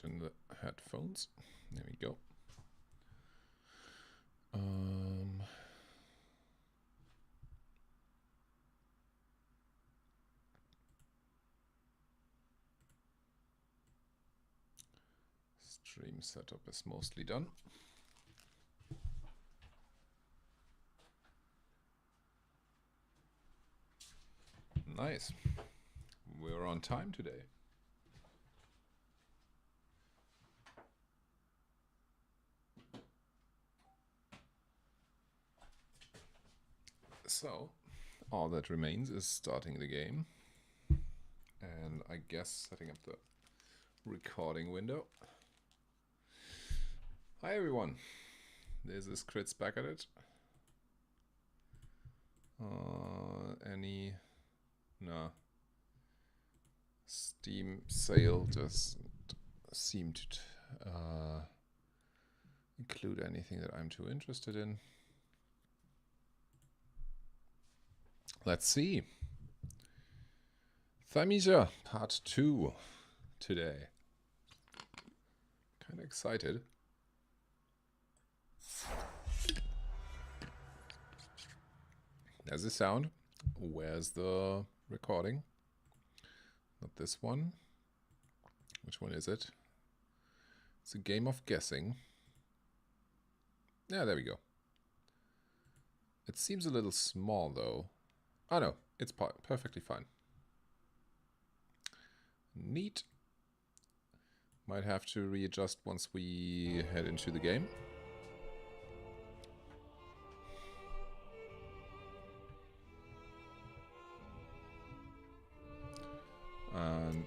in the headphones. There we go. Stream setup is mostly done. Nice. We're on time today. So, all that remains is starting the game. And I guess setting up the recording window. Hi everyone. This is Crits back at it. No. Steam sale doesn't seem to include anything that I'm too interested in. Let's see. Thymesia part 2 today. Kind of excited. There's the sound. Where's the recording? Not this one. Which one is it? It's a game of guessing. Yeah, there we go. It seems a little small though. Oh no, it's perfectly fine. Neat. Might have to readjust once we head into the game. And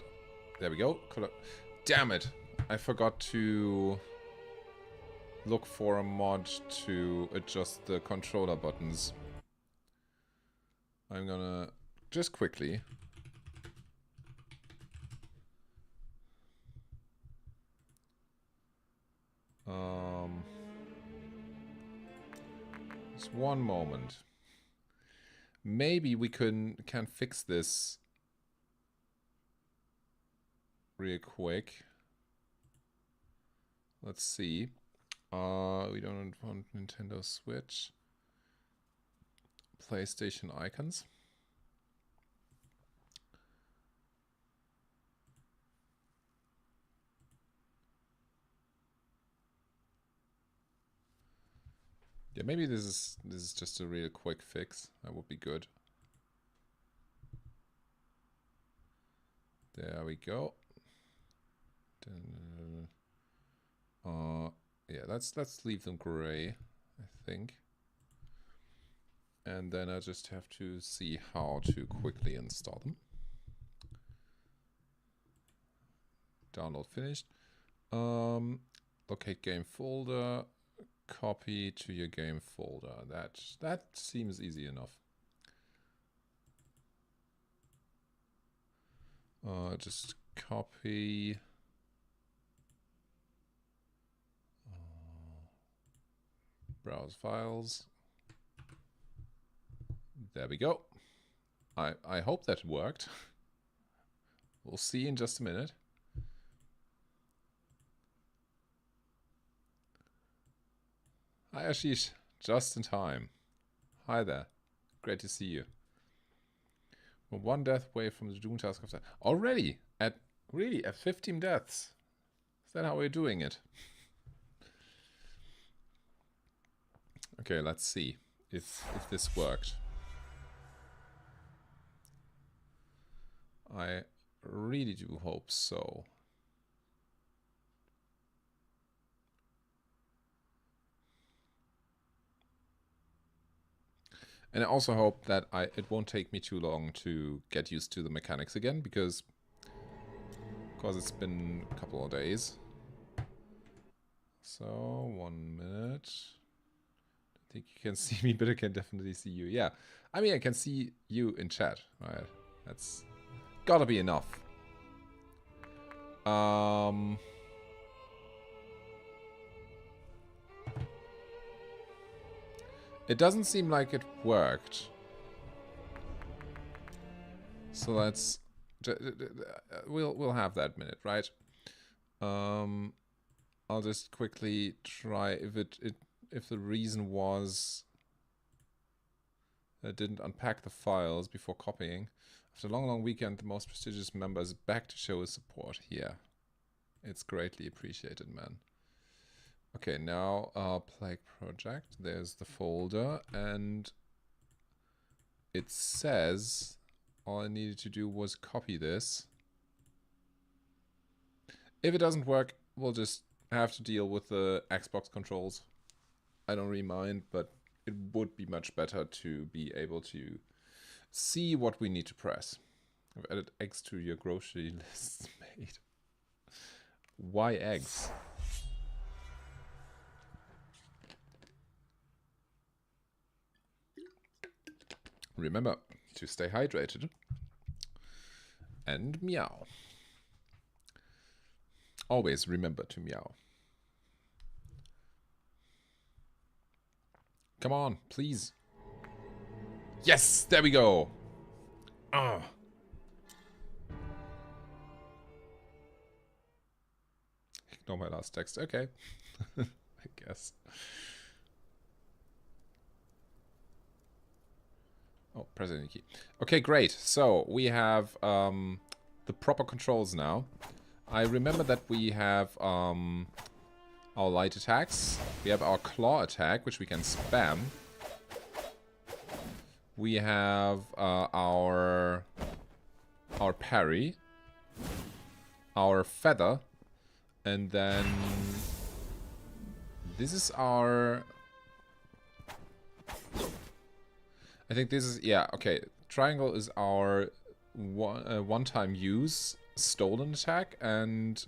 there we go. Damn it! I forgot to look for a mod to adjust the controller buttons. I'm gonna just quickly just one moment. Maybe we can fix this real quick. Let's see. We don't want Nintendo Switch. PlayStation icons. Yeah, maybe this is just a real quick fix. That would be good. There we go. Yeah, let's leave them gray, I think. And then I just have to see how to quickly install them. Download finished. Locate game folder. Copy to your game folder. That seems easy enough. Just copy. Browse files. There we go. I hope that worked. We'll see in just a minute. Hi Ashish, just in time. Hi there. Great to see you. We're one death away from the doom task of that. Already? At 15 deaths? Is that how we're doing it? Okay, let's see if this worked. I really do hope so. And I also hope that it won't take me too long to get used to the mechanics again, because it's been a couple of days. So, 1 minute. I think you can see me, but I can definitely see you. Yeah, I mean, I can see you in chat, right? That's gotta be enough. It doesn't seem like it worked. So let's... We'll have that minute, right? I'll just quickly try if the reason was I didn't unpack the files before copying. After a long weekend, the most prestigious member is back to show his support here. It's greatly appreciated, man. Okay, now Plague Project. There's the folder, and it says all I needed to do was copy this. If it doesn't work, we'll just have to deal with the Xbox controls. I don't really mind, but it would be much better to be able to see what we need to press. I've added eggs to your grocery list, mate. Why eggs? Remember to stay hydrated. And meow. Always remember to meow. Come on, please. Yes, there we go. Ah. Ignore my last text. Okay. I guess. Oh, press any key. Okay, great. So we have the proper controls now. I remember that we have our light attacks. We have our claw attack, which we can spam. We have our parry, our feather, and then this is our... I think this is... yeah, okay. Triangle is our one-time use stolen attack, and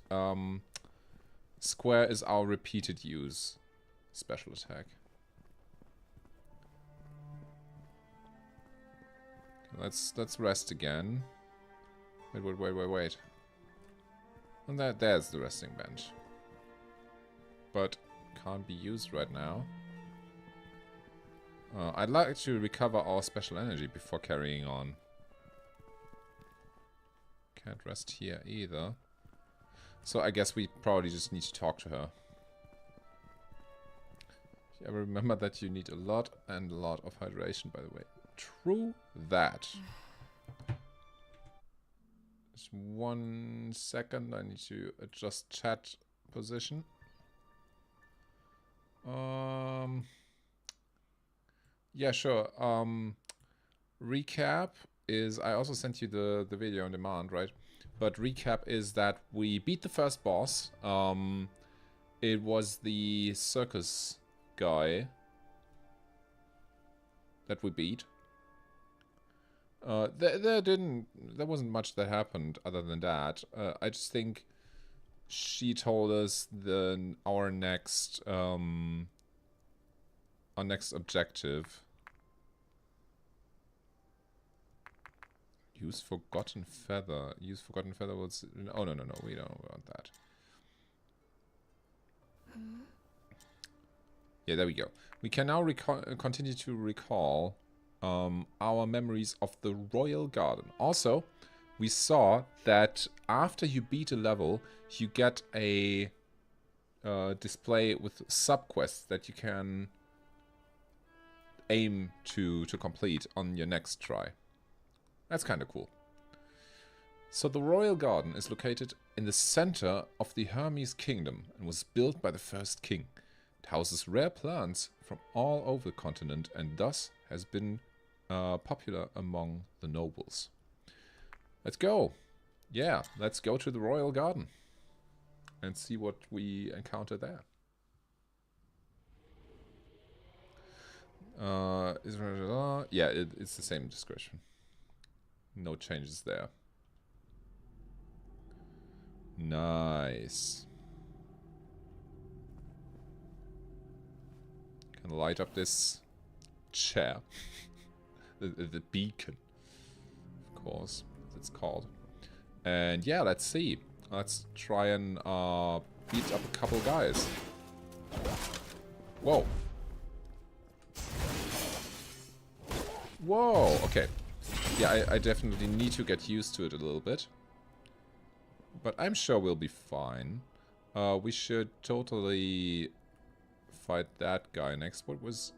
square is our repeated use special attack. Let's rest again. Wait. And there's the resting bench. But can't be used right now. I'd like to recover our special energy before carrying on. Can't rest here either. So I guess we probably just need to talk to her. Yeah, remember that you need a lot of hydration, by the way. True that. Just 1 second, I need to adjust chat position. Yeah, sure. Recap is, I also sent you the video on demand, right? But recap is that we beat the first boss. It was the circus guy that we beat. There wasn't much that happened other than that. I just think she told us our next objective. Use Forgotten Feather. Use Forgotten Feather was... oh, no, we don't want that. Yeah, there we go. We can now continue to recall our memories of the Royal Garden. Also, we saw that after you beat a level, you get a display with sub-quests that you can aim to complete on your next try. That's kind of cool. So the Royal Garden is located in the center of the Hermes Kingdom and was built by the first king. It houses rare plants from all over the continent and thus has been popular among the nobles. Let's go. Yeah, let's go to the Royal Garden and see what we encounter there. Yeah, it's the same description. No changes there. Nice. Can light up this chair. the beacon, of course, as it's called. And yeah, let's see. Let's try and beat up a couple guys. Whoa. Whoa, okay. Yeah, I definitely need to get used to it a little bit. But I'm sure we'll be fine. We should totally fight that guy next. What was...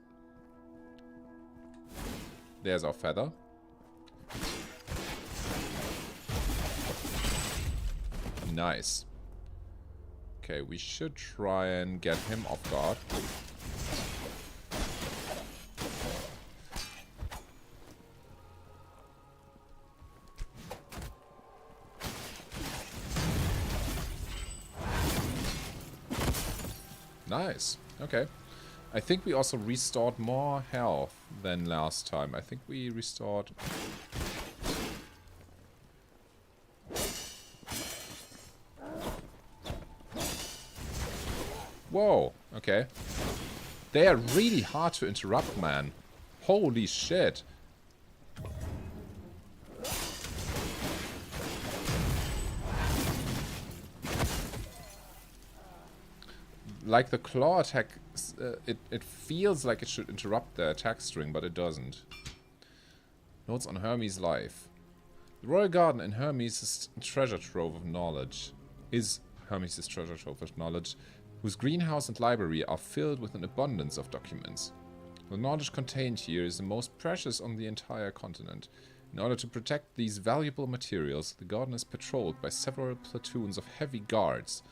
There's our feather. Nice. Okay, we should try and get him off guard. Nice. Okay. I think we also restored more health than last time. I think we restored... Whoa. Okay. They are really hard to interrupt, man. Holy shit. Like the claw attack, it feels like it should interrupt the attack string, but it doesn't. Notes on Hermes' life. The royal garden in Hermes' treasure trove of knowledge is Hermes' treasure trove of knowledge, whose greenhouse and library are filled with an abundance of documents. The knowledge contained here is the most precious on the entire continent. In order to protect these valuable materials, the garden is patrolled by several platoons of heavy guards,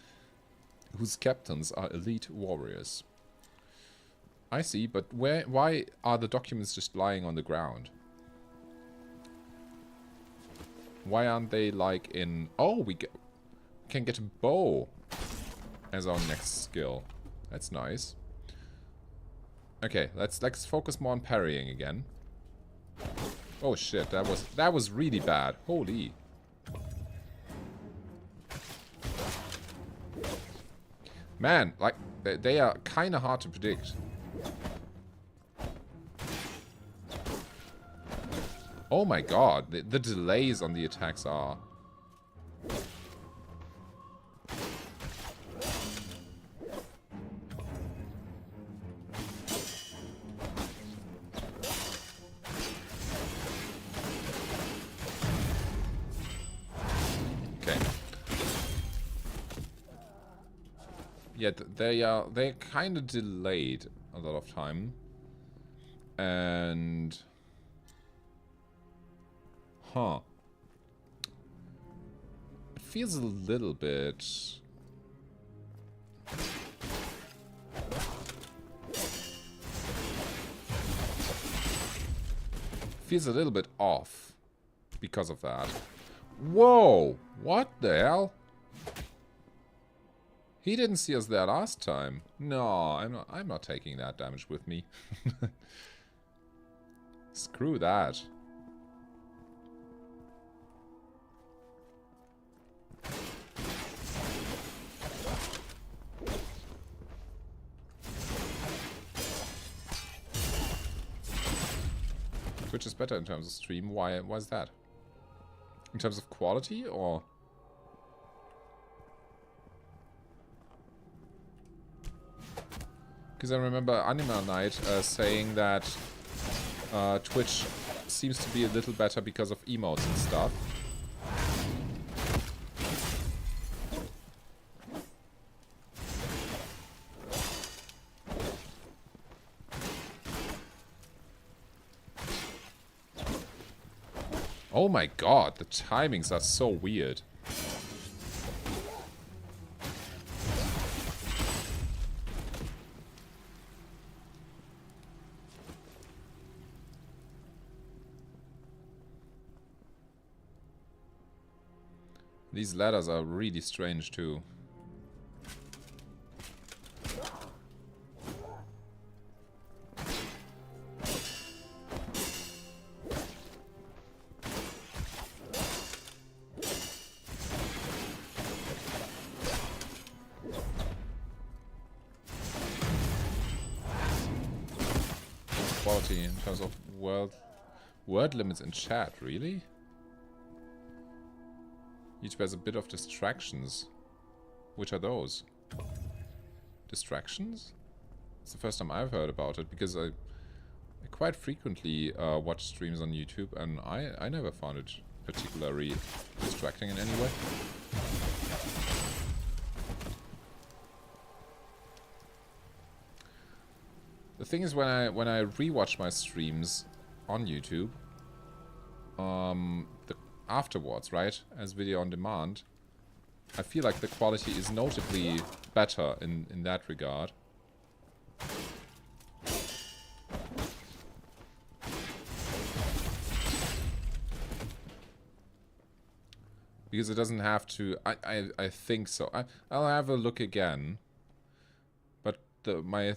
whose captains are elite warriors. I see, but why are the documents just lying on the ground? Why aren't they like in... Oh, we can get a bow as our next skill. That's nice. Okay, let's focus more on parrying again. Oh shit, that was really bad. Holy. Man, like, they are kind of hard to predict. Oh my god, the delays on the attacks are... Okay. Yeah, they're kind of delayed a lot of time. And... Huh. It feels a little bit... Feels a little bit off because of that. Whoa! What the hell? He didn't see us there last time. No, I'm not taking that damage with me. Screw that. Which is better in terms of stream? Why is that? In terms of quality, or...? Because I remember Animal Knight saying that Twitch seems to be a little better because of emotes and stuff. Oh my god, the timings are so weird. These ladders are really strange too. Quality in terms of word limits in chat, really? Each has a bit of distractions. Which are those? Distractions? It's the first time I've heard about it, because I quite frequently watch streams on YouTube, and I never found it particularly distracting in any way. The thing is, when I rewatch my streams on YouTube, afterwards, right, as video on demand, I feel like the quality is notably better in that regard. Because it doesn't have to... I think so. I'll have a look again. But my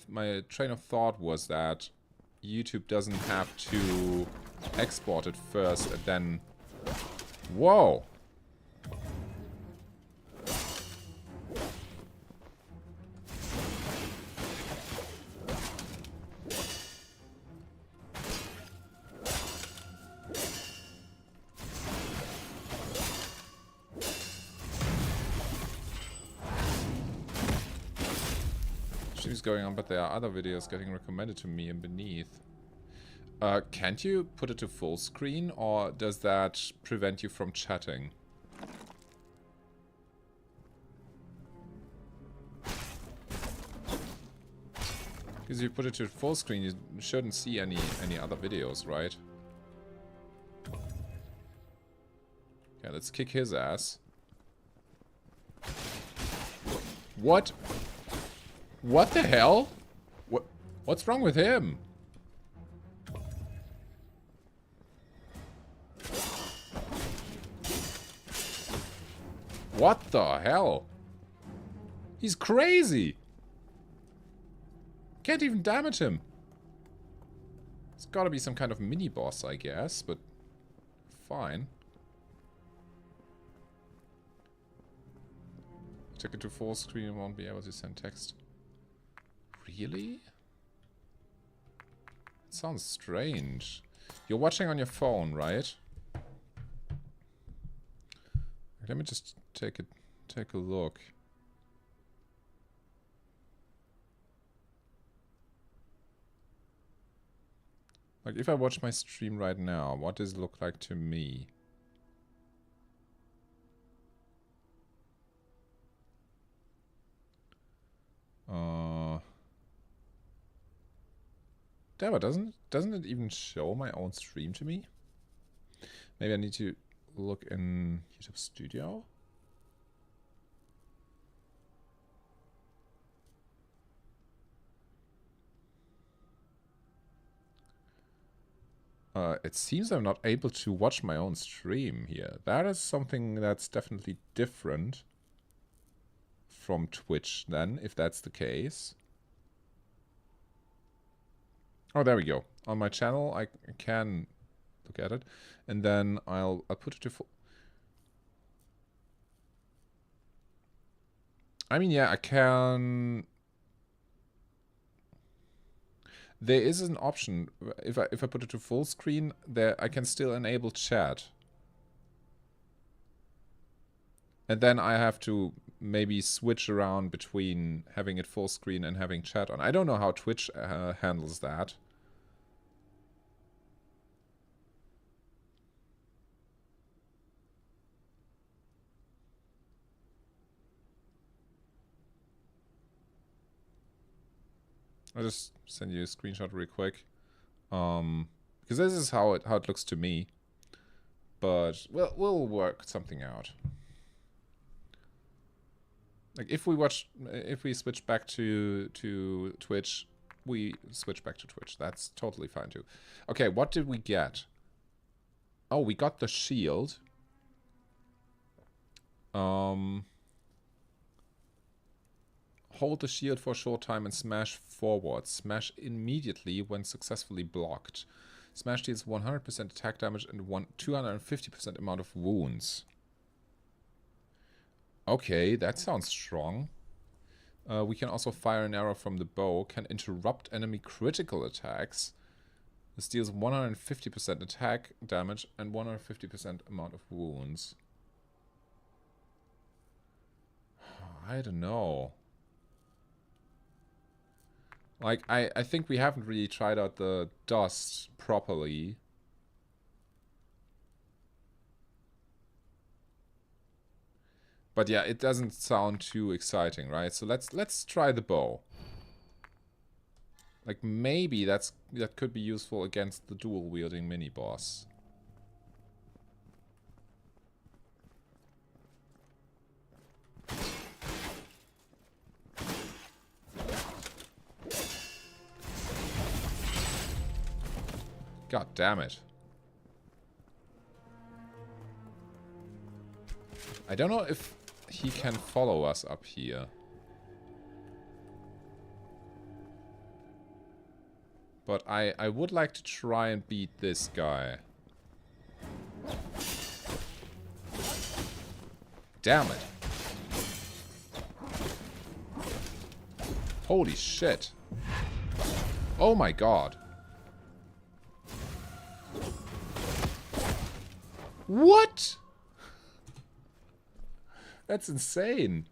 train of thought was that YouTube doesn't have to export it first and then... Whoa! Going on, but there are other videos getting recommended to me and beneath. Can't you put it to full screen, or does that prevent you from chatting? Because if you put it to full screen, you shouldn't see any other videos, right? Okay, let's kick his ass. What? What the hell? What's wrong with him? What the hell? He's crazy. Can't even damage him. It's gotta be some kind of mini boss, I guess, but fine. Check it to full screen and won't be able to send text. Really? It sounds strange. You're watching on your phone, right? Let me just take a look. Like, if I watch my stream right now, what does it look like to me? Damn it, doesn't it even show my own stream to me? Maybe I need to look in YouTube Studio. It seems I'm not able to watch my own stream here. That is something that's definitely different from Twitch then, if that's the case. Oh, there we go. On my channel, I can look at it, and then I'll put it to full. I mean, yeah, I can. There is an option. If I put it to full screen, there I can still enable chat, and then I have to maybe switch around between having it full screen and having chat on. I don't know how Twitch handles that. I'll just send you a screenshot real quick, because this is how it looks to me. But we'll work something out. Like if we switch back to Twitch, we switch back to Twitch. That's totally fine too. Okay, what did we get? Oh, we got the shield. Hold the shield for a short time and smash forward. Smash immediately when successfully blocked. Smash deals 100% attack damage and 250% amount of wounds. Okay, that sounds strong. We can also fire an arrow from the bow. Can interrupt enemy critical attacks. This deals 150% attack damage and 150% amount of wounds. I don't know. Like, I think we haven't really tried out the dust properly. But yeah, it doesn't sound too exciting, right? So let's try the bow. Like, maybe that could be useful against the dual-wielding mini-boss. God damn it. I don't know if he can follow us up here. But I would like to try and beat this guy. Damn it. Holy shit. Oh my god. What? That's insane.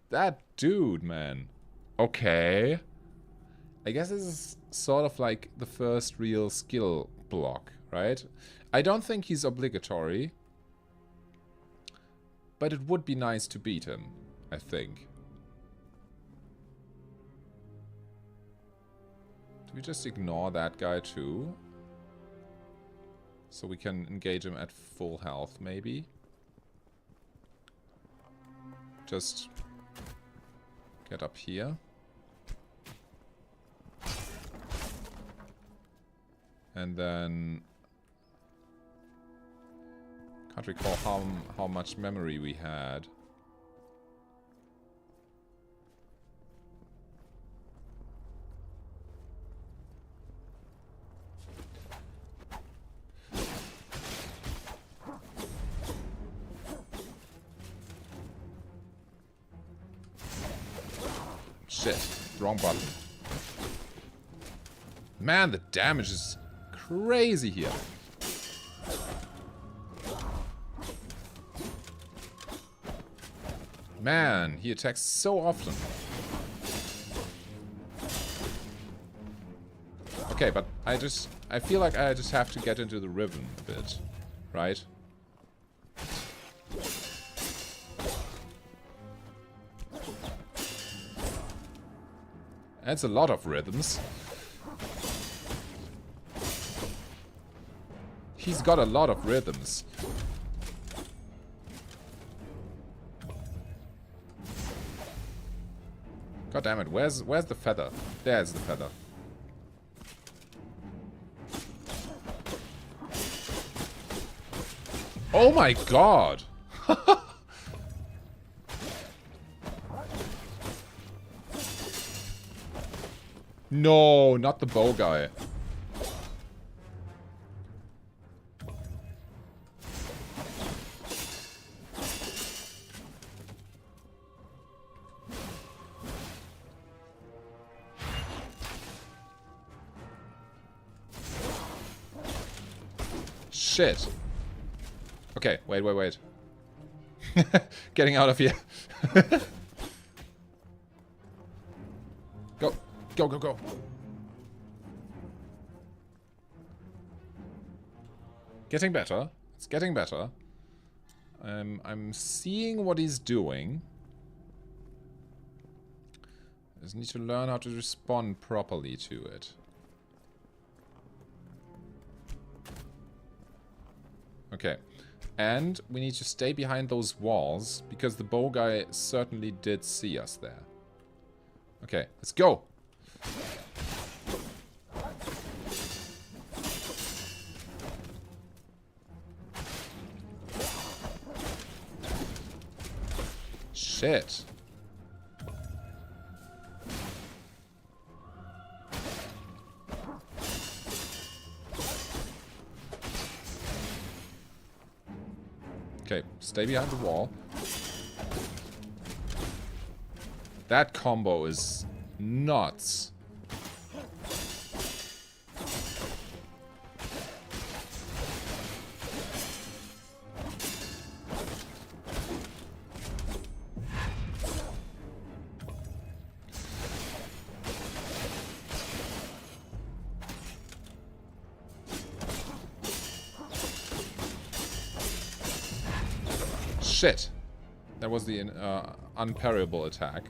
That dude, man. Okay. I guess this is sort of like the first real skill block, right? I don't think he's obligatory. But it would be nice to beat him, I think. Do we just ignore that guy too? So we can engage him at full health, maybe? Just get up here. And then... Can't recall how much memory we had. Shit, wrong button. Man, the damage is crazy here. Man, he attacks so often. Okay, but I feel like I just have to get into the rhythm a bit, right? That's a lot of rhythms. He's got a lot of rhythms. God damn it, where's the feather? There's the feather. Oh my god! No, not the bow guy. Shit. Okay, wait. Getting out of here. Go. Getting better. It's getting better. I'm seeing what he's doing. I just need to learn how to respond properly to it. Okay. And we need to stay behind those walls, because the bow guy certainly did see us there. Okay, let's go! Shit. Okay, stay behind the wall. That combo is nuts. Shit. That was the unparryable attack.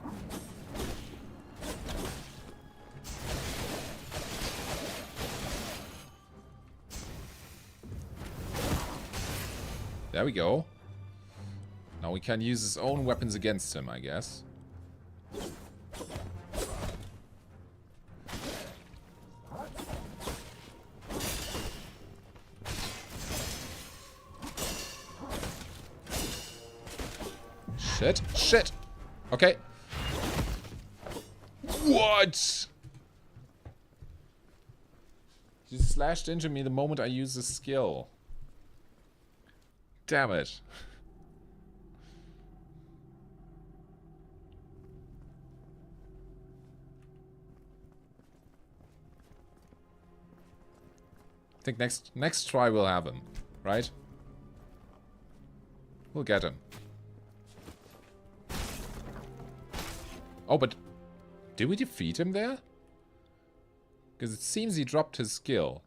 There we go. Now we can use his own weapons against him, I guess. Shit. Shit. Okay. What? You slashed into me the moment I used the skill. Damn it. I think next try we'll have him, right? We'll get him. Oh, but did we defeat him there? Because it seems he dropped his skill.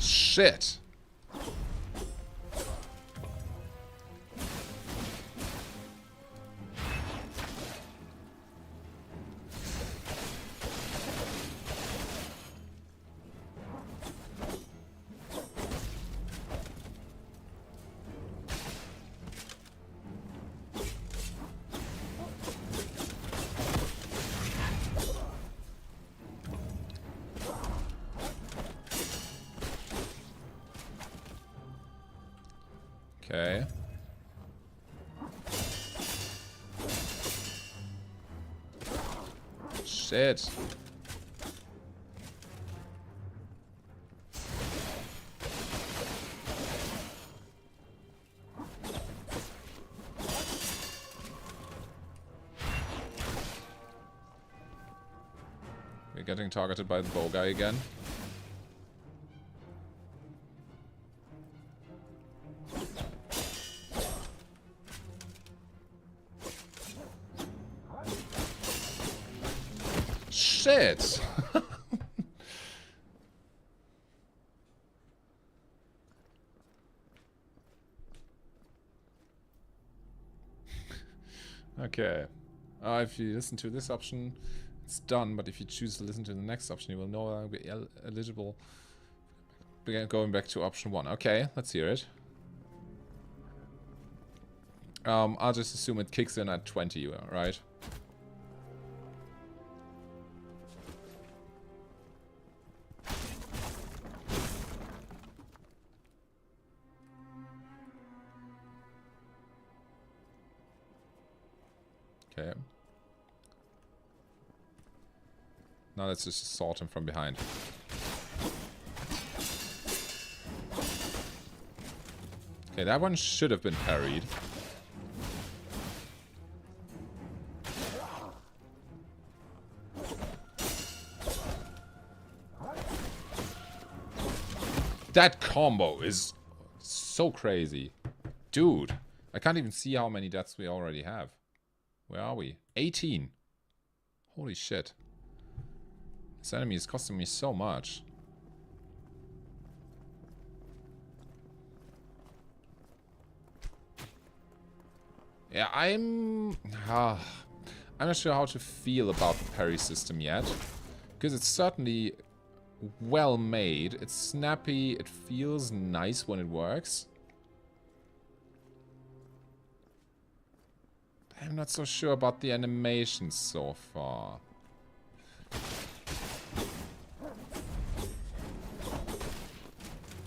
Shit. Okay. Shit. We're getting targeted by the bow guy again. Shit! Okay. If you listen to this option, it's done, but if you choose to listen to the next option, you will no longer be eligible. Going back to option 1. Okay, let's hear it. I'll just assume it kicks in at 20, right? Okay. Now let's just assault him from behind. Okay, that one should have been parried. That combo is so crazy. Dude, I can't even see how many deaths we already have. Where are we? 18. Holy shit. This enemy is costing me so much. Yeah, I'm not sure how to feel about the parry system yet. Because it's certainly well made. It's snappy. It feels nice when it works. I'm not so sure about the animations so far.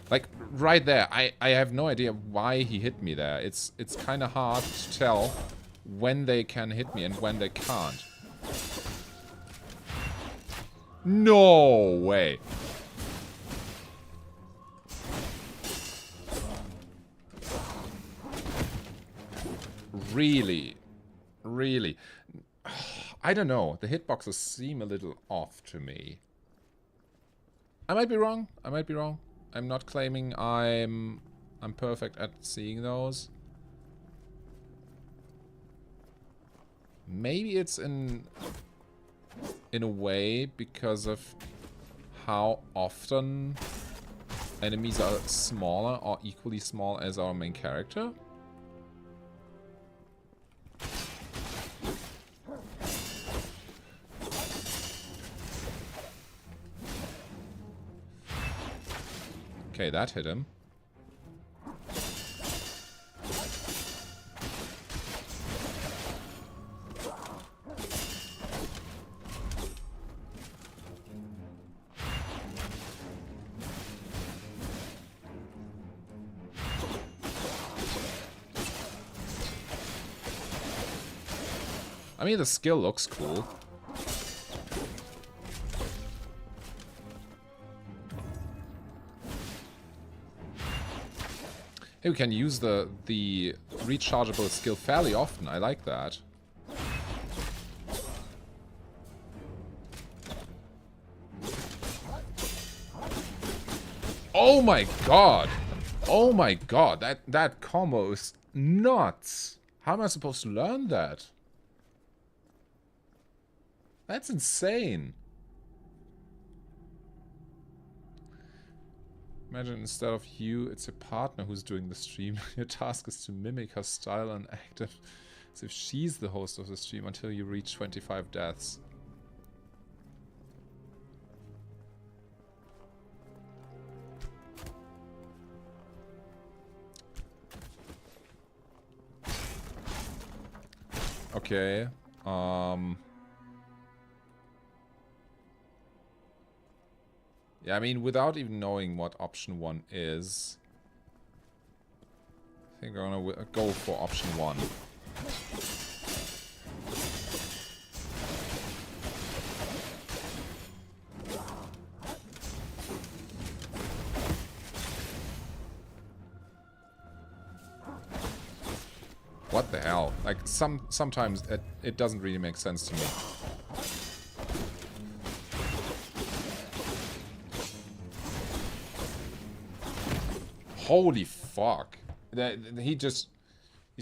Like, right there, I have no idea why he hit me there. It's kind of hard to tell when they can hit me and when they can't. No way. Really? Really. I don't know. The hitboxes seem a little off to me. I might be wrong. I might be wrong. I'm not claiming I'm perfect at seeing those. Maybe it's in a way because of how often enemies are smaller or equally small as our main character. Okay, that hit him. I mean, the skill looks cool. Hey, we can use the rechargeable skill fairly often. I like that. Oh my god! Oh my god! That combo is nuts! How am I supposed to learn that? That's insane. Imagine instead of you, it's your partner who's doing the stream. Your task is to mimic her style and act as if she's the host of the stream until you reach 25 deaths. Okay. Yeah, I mean, without even knowing what option 1 is, I think I'm gonna go for option 1. What the hell? Like, sometimes it doesn't really make sense to me. Holy fuck. He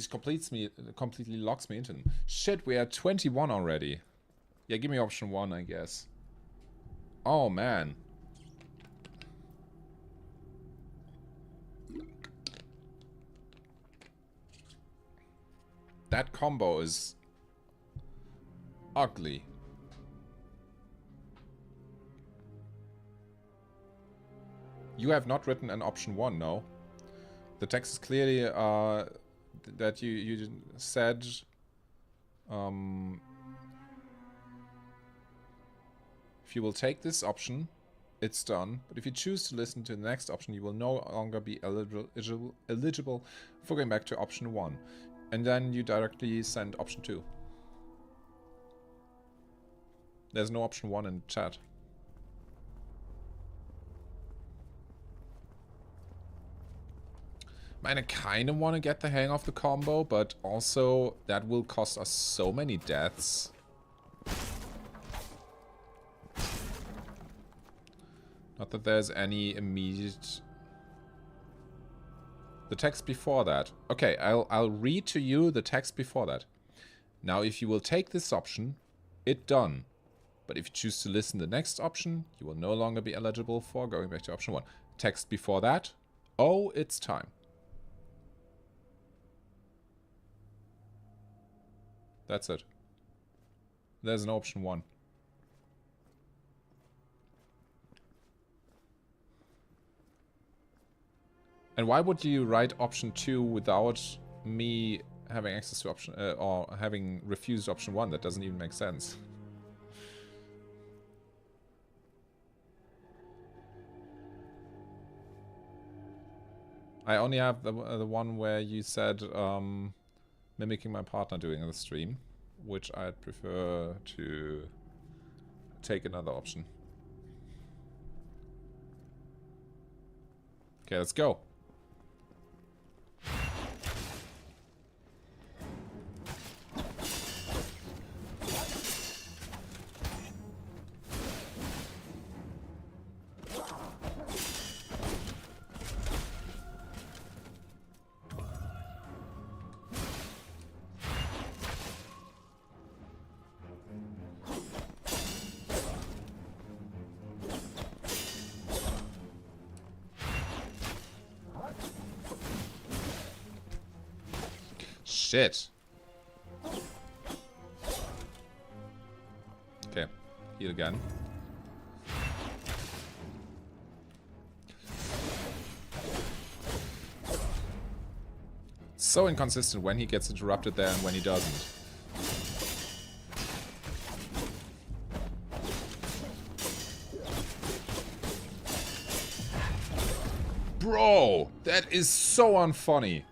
completely locks me into them. Shit, we are 21 already. Yeah, give me option 1, I guess. Oh, man. That combo is ugly. You have not written an option 1, no? The text is clearly that you said if you will take this option, it's done. But if you choose to listen to the next option, you will no longer be eligible for going back to option 1. And then you directly send option 2. There's no option 1 in the chat. I kind of want to get the hang of the combo, but also that will cost us so many deaths. Not that there's any immediate... The text before that. Okay, I'll read to you the text before that. Now, if you will take this option, it done. But if you choose to listen to the next option, you will no longer be eligible for going back to option 1. Text before that. Oh, it's time. That's it. There's an option 1. And why would you write option 2 without me having access to option or having refused option 1? That doesn't even make sense. I only have the one where you said mimicking my partner doing the stream, which I'd prefer to take another option. Okay, let's go. shit. Okay, heal again. So inconsistent when he gets interrupted there and when he doesn't. Bro, that is so unfunny.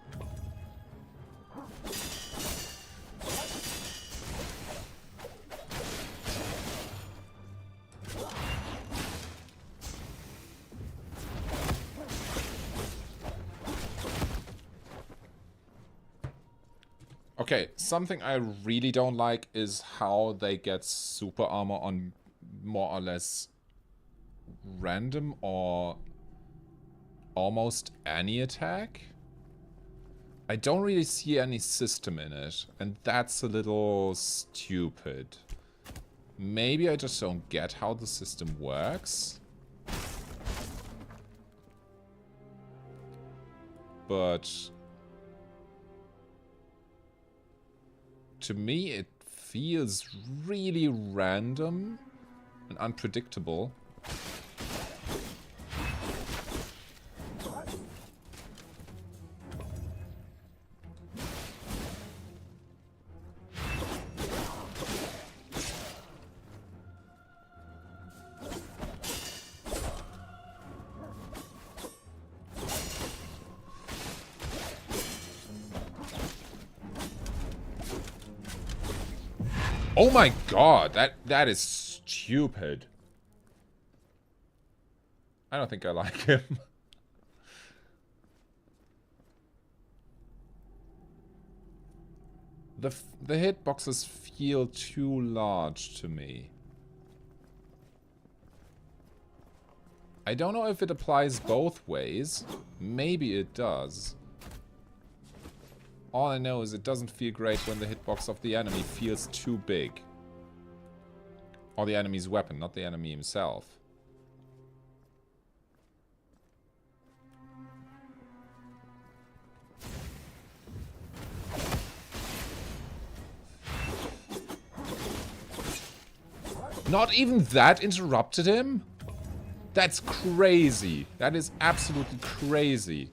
Okay, something I really don't like is how they get super armor on more or less random or almost any attack. I don't really see any system in it, and that's a little stupid. Maybe I just don't get how the system works. But to me, it feels really random and unpredictable. Oh my god, that is stupid. I don't think I like him. The hitboxes feel too large to me. I don't know if it applies both ways. Maybe it does. All I know is it doesn't feel great when the hitbox of the enemy feels too big. Or the enemy's weapon, not the enemy himself. Not even that interrupted him? That's crazy. That is absolutely crazy.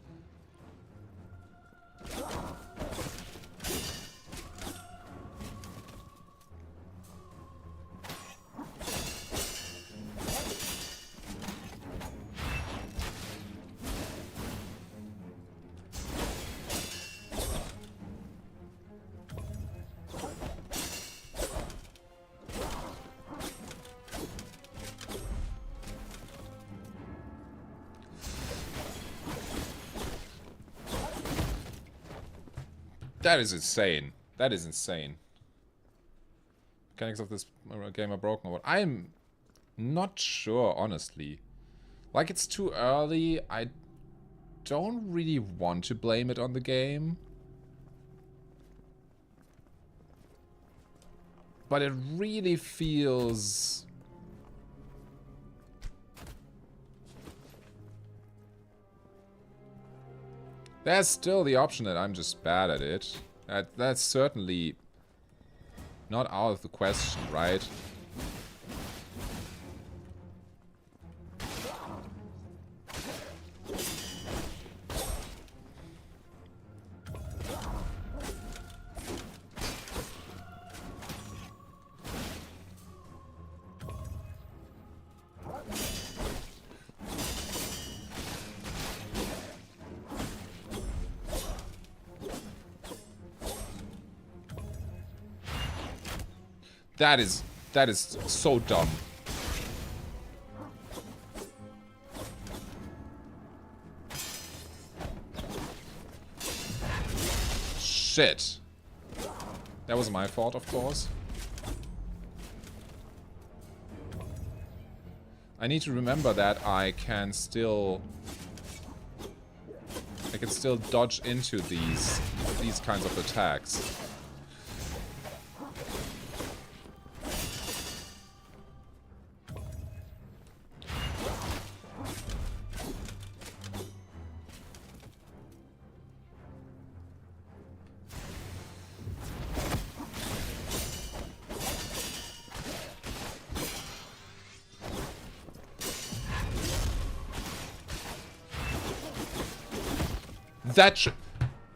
That is insane. That is insane. Mechanics of this game are broken or what? I'm not sure, honestly. Like, it's too early. I don't really want to blame it on the game. But it really feels... There's still the option that I'm just bad at it. That's certainly not out of the question, right? That is so dumb. Shit. That was my fault, of course. I need to remember that I can still dodge into these kinds of attacks. That should...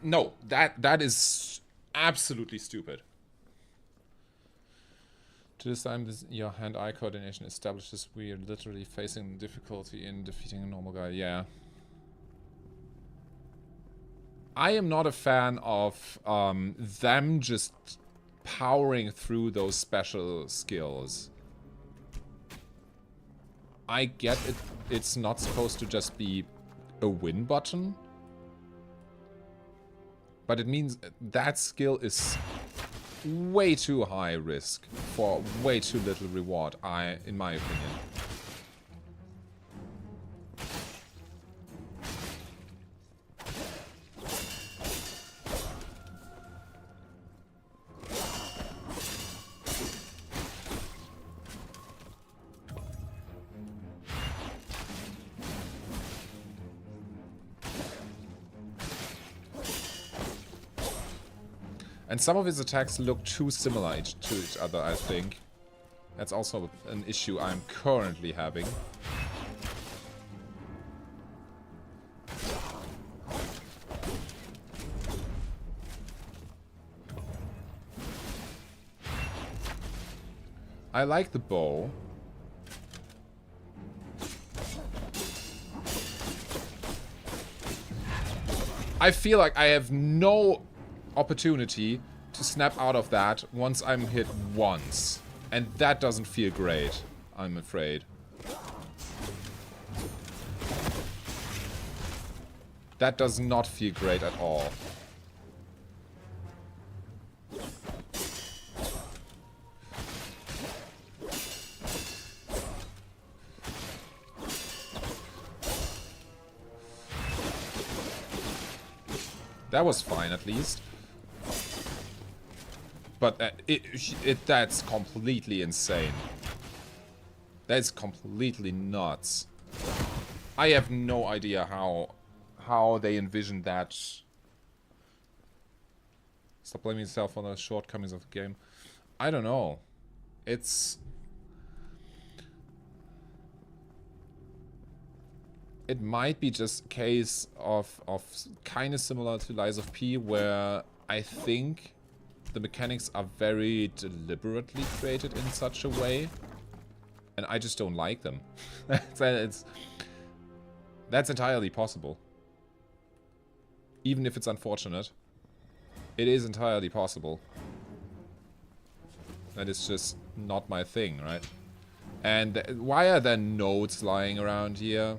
No, that is absolutely stupid. To this time, your hand-eye coordination establishes we are literally facing difficulty in defeating a normal guy. Yeah. I am not a fan of them just powering through those special skills. I get it. It's not supposed to just be a win button. But it means that skill is way too high risk for way too little reward, in my opinion. And some of his attacks look too similar to each other, I think. That's also an issue I'm currently having. I like the bow. I feel like I have no opportunity to snap out of that once I'm hit once. And that doesn't feel great, I'm afraid. That does not feel great at all. That was fine, at least. But that's completely insane. That's completely nuts. I have no idea how they envisioned that. Stop blaming yourself on the shortcomings of the game. I don't know. It might be just a case of kind of similar to Lies of P, where I think the mechanics are very deliberately created in such a way, and I just don't like them. That's entirely possible. Even if it's unfortunate, it is entirely possible. That is just not my thing, right? And why are there notes lying around here?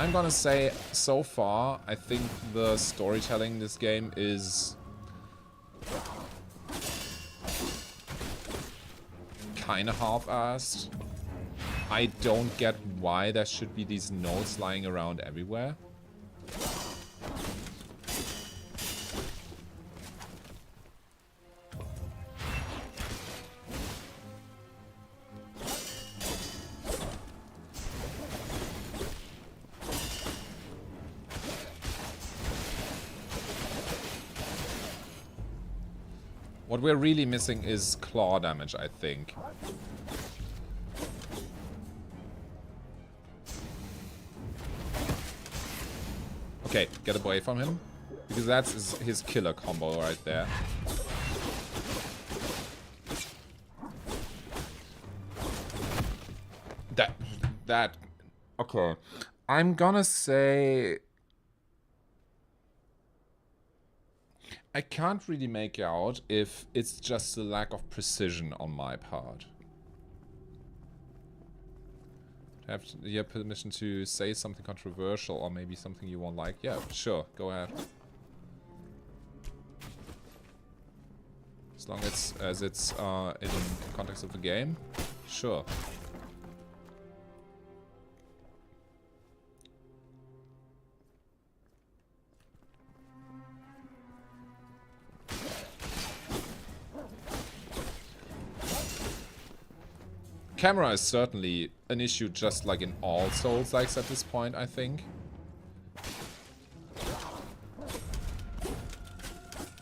I'm gonna say, so far, I think the storytelling in this game is kinda half-assed. I don't get why there should be these notes lying around everywhere. What we're really missing is claw damage, I think. Okay, get away from him. Because that's his killer combo right there. Okay. I'm gonna say... I can't really make out if it's just a lack of precision on my part. Do you have permission to say something controversial or maybe something you won't like? Yeah, sure, go ahead. As long as it's in context of the game, sure. Camera is certainly an issue, just like in all Souls-likes at this point, I think.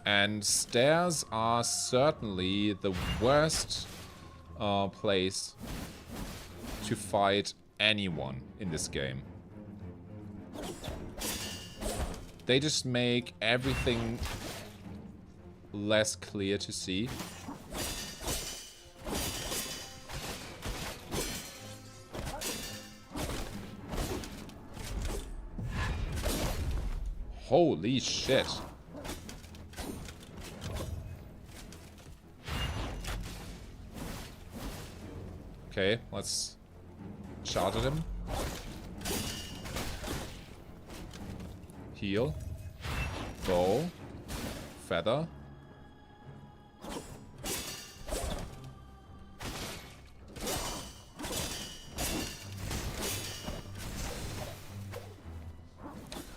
And stairs are certainly the worst place to fight anyone in this game. They just make everything less clear to see. Holy shit. Okay, let's charge at him. Heal. Bow. Feather.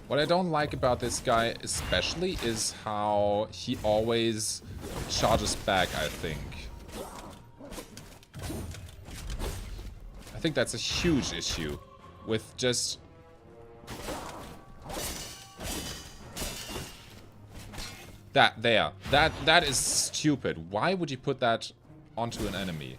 What I don't like about this guy especially is how he always charges back, I think. I think that's a huge issue with just... That is stupid. Why would you put that onto an enemy?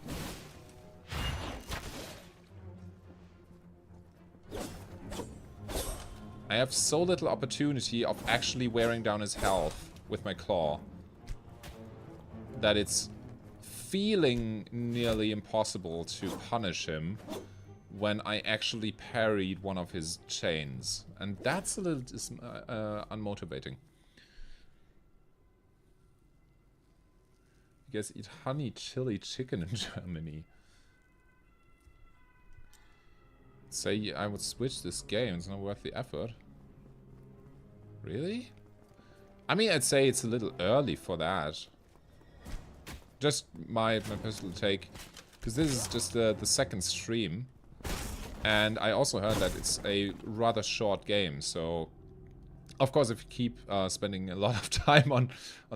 I have so little opportunity of actually wearing down his health with my claw that it's feeling nearly impossible to punish him when I actually parried one of his chains. And that's a little unmotivating. You guys eat honey chili chicken in Germany. Say I would switch this game. It's not worth the effort. Really? I mean, I'd say it's a little early for that. Just my personal take. Because this is just the second stream. And I also heard that it's a rather short game. So, of course, if you keep spending a lot of time on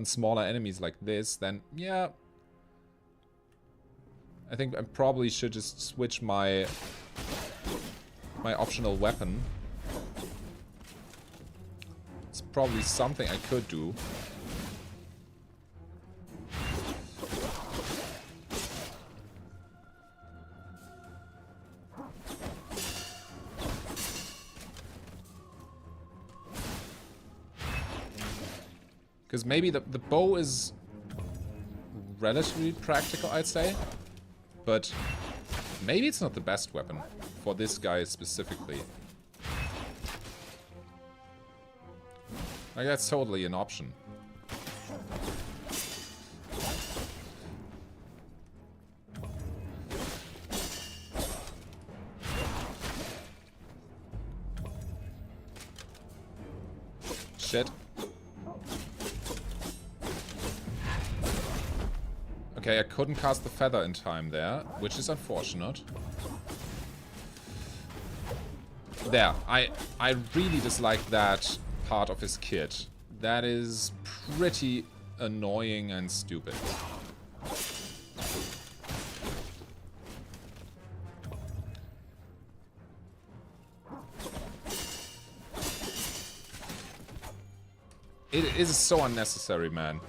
smaller enemies like this, then yeah. I think I probably should just switch my optional weapon. It's probably something I could do. Because maybe the bow is relatively practical, I'd say. But maybe it's not the best weapon for this guy specifically. Like, that's totally an option. Shit. Okay, I couldn't cast the feather in time there, which is unfortunate. There, I really dislike that part of his kit. That is pretty annoying and stupid. It is so unnecessary, man.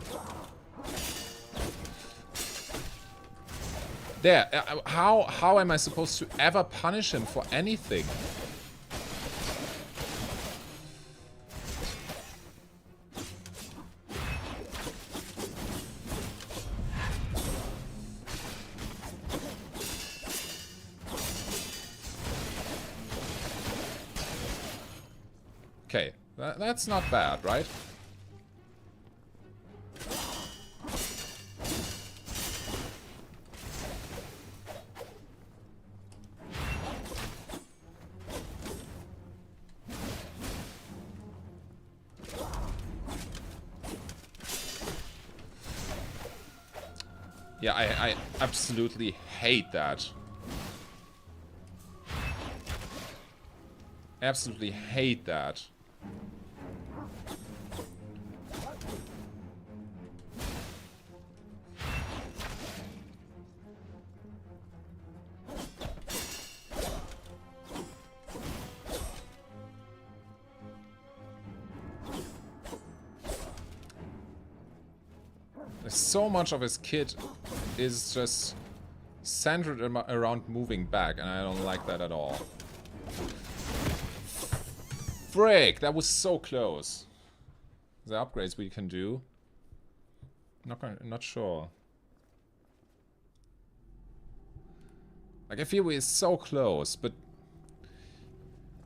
There, how am I supposed to ever punish him for anything? Okay, that's not bad, right? Yeah, I absolutely hate that. Absolutely hate that. So much of his kit is just centered around moving back, and I don't like that at all. Frick, that was so close. upgrades we can do. Not sure. Like, I feel we're so close, but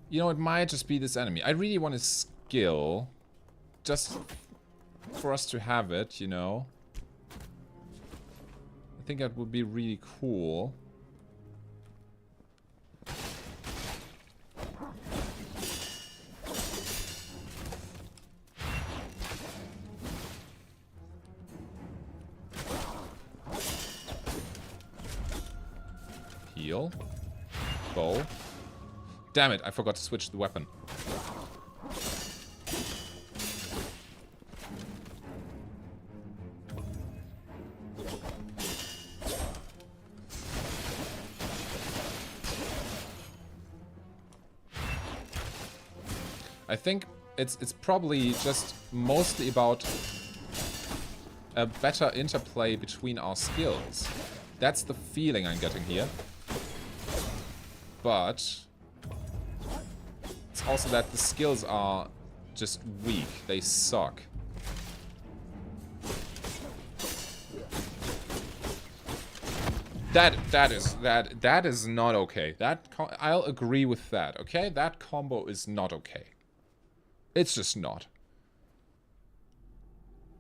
you know, it might just be this enemy. I really want a skill, just for us to have it, you know. I think that would be really cool. Heal. Bow. Damn it, I forgot to switch the weapon. I think it's probably just mostly about a better interplay between our skills. That's the feeling I'm getting here. But it's also that the skills are just weak. They suck. That is not okay. I'll agree with that, okay? That combo is not okay. It's just not.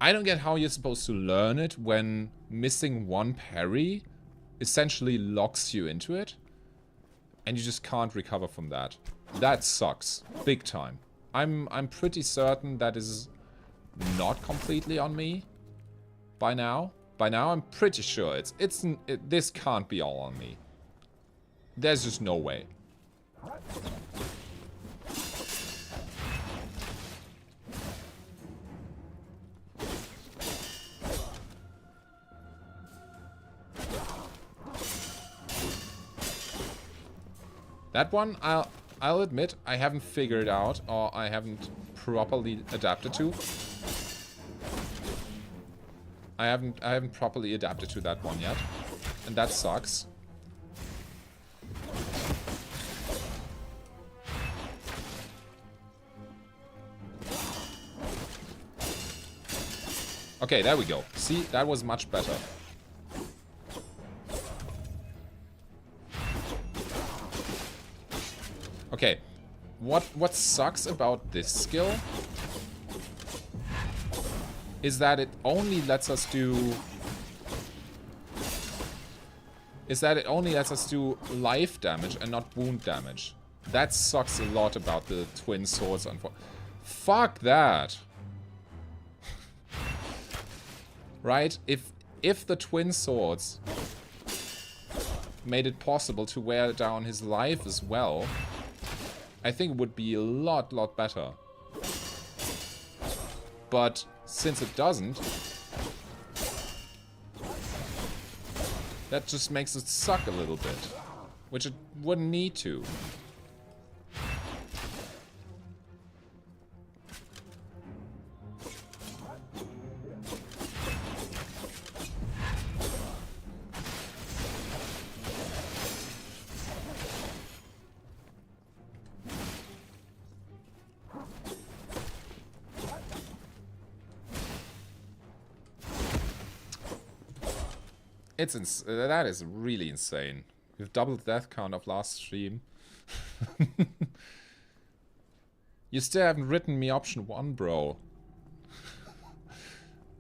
I don't get how you're supposed to learn it when missing one parry essentially locks you into it. And you just can't recover from that. That sucks. Big time. I'm pretty certain that is not completely on me by now. By now, I'm pretty sure this can't be all on me. There's just no way. That one, I'll admit, I haven't figured out, or I haven't properly adapted to. I haven't properly adapted to that one yet, and that sucks. Okay, there we go. See, that was much better. Okay, what sucks about this skill is that it only lets us do life damage and not wound damage. That sucks a lot about the twin swords. Fuck that. Right? If the twin swords made it possible to wear down his life as well, I think it would be a lot better. But since it doesn't, that just makes it suck a little bit, which it wouldn't need to. That is really insane. We've doubled the death count of last stream. You still haven't written me option 1, bro.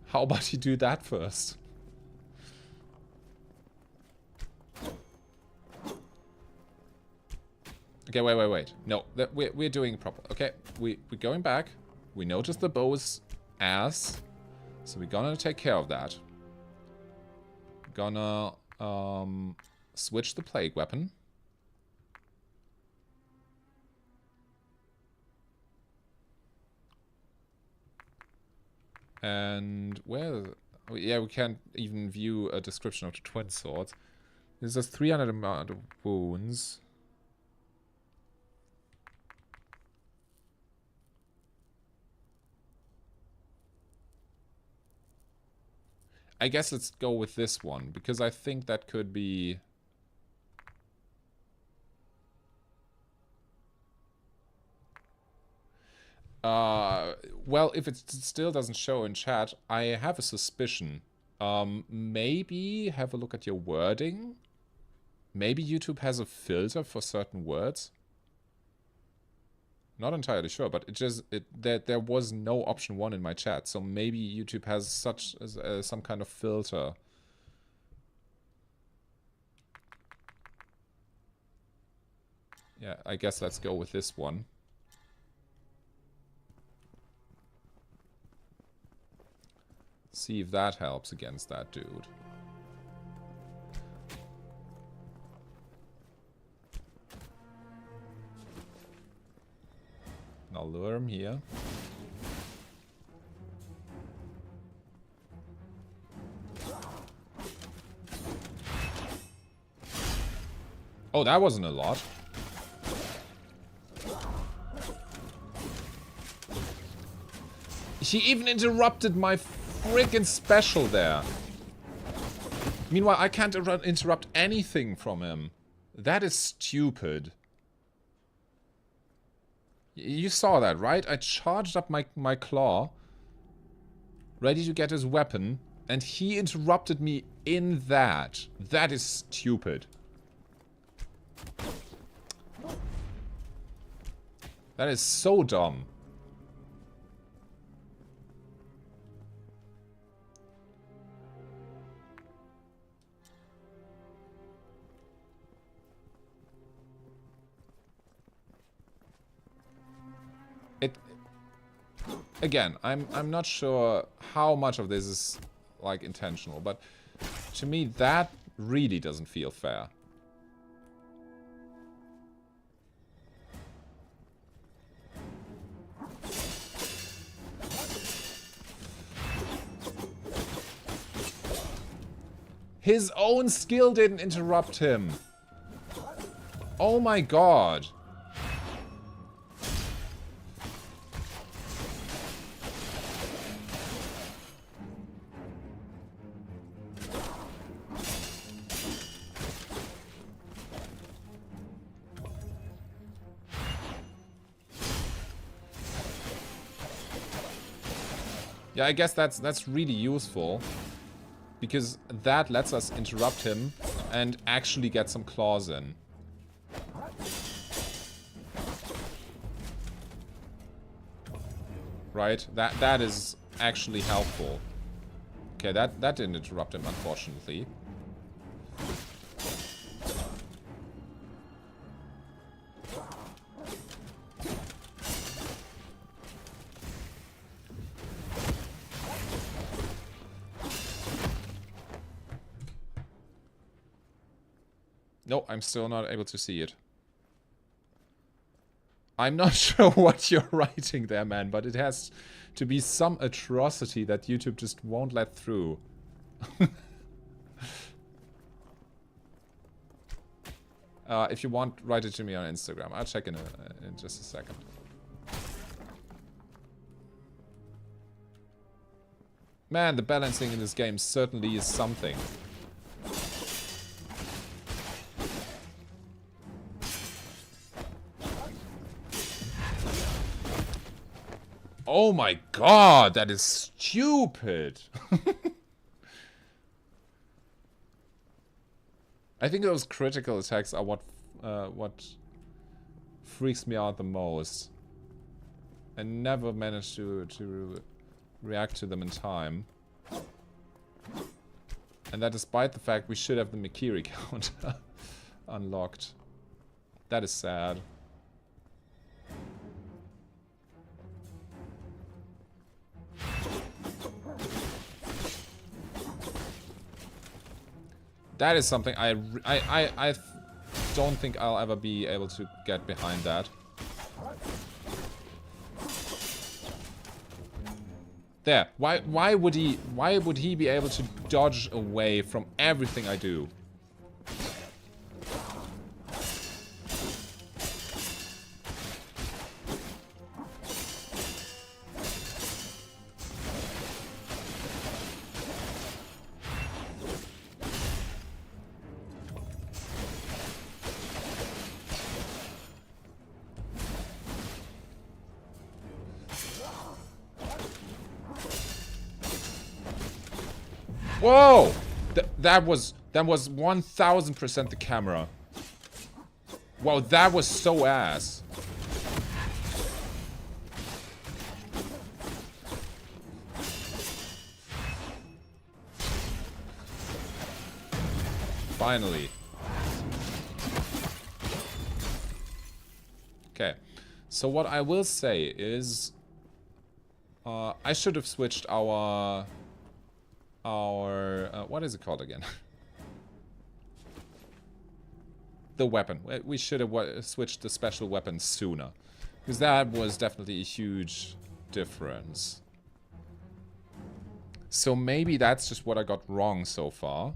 How about you do that first? Okay, wait. No, we're doing it proper. Okay, we're going back. We noticed the bow's ass, so we're gonna take care of that. Gonna switch the plague weapon. And where? Oh, yeah, we can't even view a description of the twin swords. There's a 300 amount of wounds. I guess let's go with this one, because I think that could be... Well, if it still doesn't show in chat, I have a suspicion. Maybe have a look at your wording. Maybe YouTube has a filter for certain words. Not entirely sure, but there was no option 1 in my chat, so maybe YouTube has some kind of filter. Yeah, I guess let's go with this one. See if that helps against that dude. And I'll lure him here. Oh, that wasn't a lot. He even interrupted my freaking special there. Meanwhile, I can't interrupt anything from him. That is stupid. You saw that, right? I charged up my claw, ready to get his weapon, and he interrupted me in that. That is stupid. That is so dumb. Again, I'm not sure how much of this is like intentional, but to me that really doesn't feel fair. His own skill didn't interrupt him. Oh my god. Yeah, I guess that's really useful, because that lets us interrupt him and actually get some claws in. Right? That is actually helpful. Okay, that didn't interrupt him, unfortunately. No, I'm still not able to see it. I'm not sure what you're writing there, man, but it has to be some atrocity that YouTube just won't let through. If you want, write it to me on Instagram. I'll check in just a second. Man, the balancing in this game certainly is something. Oh my god, that is stupid. I think those critical attacks are what freaks me out the most. I never managed to react to them in time. And that despite the fact we should have the Mikiri counter unlocked. That is sad. That is something I don't think I'll ever be able to get behind that. There. Why would he be able to dodge away from everything I do? Whoa! That was 1000% the camera. Wow, that was so ass. Finally. Okay. So what I will say is... I should have switched our... what is it called again? The weapon. We should have switched the special weapon sooner. Because that was definitely a huge difference. So maybe that's just what I got wrong so far.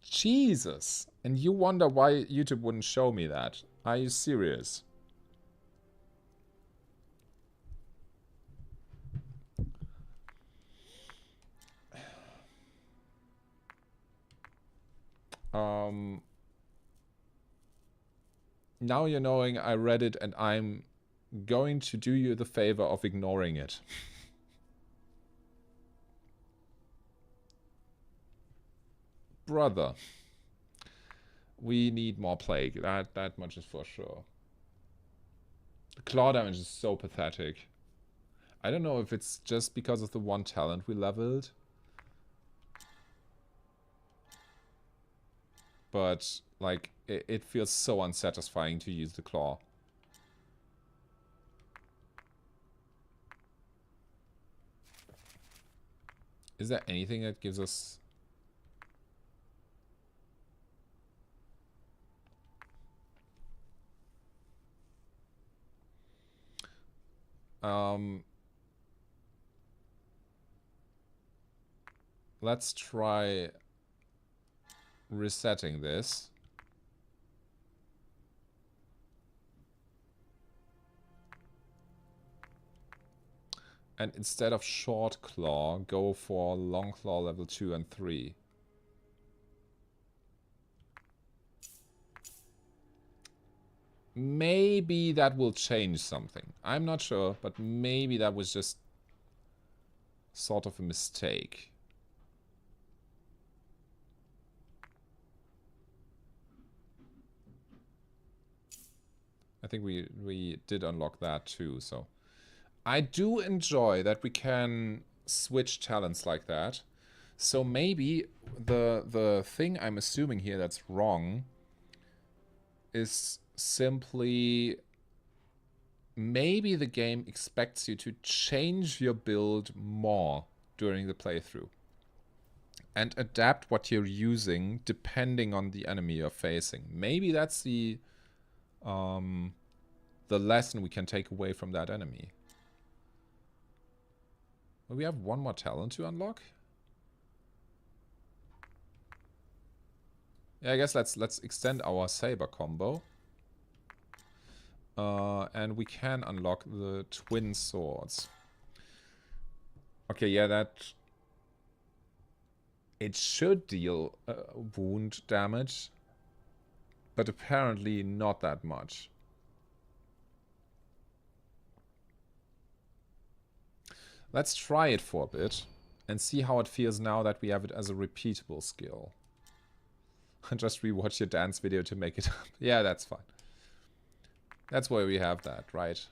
Jesus. And you wonder why YouTube wouldn't show me that. Are you serious? Now you're knowing I read it and I'm going to do you the favor of ignoring it. Brother. We need more plague. That much is for sure. The claw damage is so pathetic. I don't know if it's just because of the one talent we leveled. But, like, it feels so unsatisfying to use the claw. Is there anything that gives us... let's try resetting this. And instead of short claw, go for long claw level 2 and 3. Maybe that will change something. I'm not sure, but maybe that was just sort of a mistake. I think we did unlock that too, so... I do enjoy that we can switch talents like that. So maybe the thing I'm assuming here that's wrong is simply maybe the game expects you to change your build more during the playthrough and adapt what you're using depending on the enemy you're facing. Maybe that's the lesson we can take away from that enemy. Well, we have one more talent to unlock. Yeah, I guess let's extend our saber combo. And we can unlock the twin swords. Okay, yeah, that... It should deal wound damage, but apparently not that much. Let's try it for a bit and see how it feels now that we have it as a repeatable skill. Just rewatch your dance video to make it up. Yeah, that's fine. That's why we have that, right?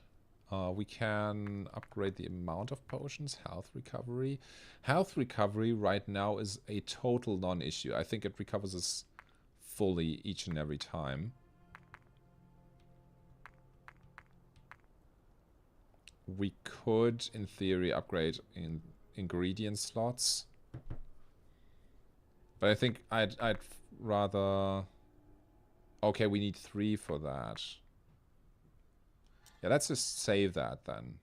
We can upgrade the amount of potions, health recovery. Health recovery right now is a total non-issue. I think it recovers us fully each and every time. We could, in theory, upgrade in ingredient slots. But I think I'd rather... Okay, we need 3 for that. Yeah, let's just save that then.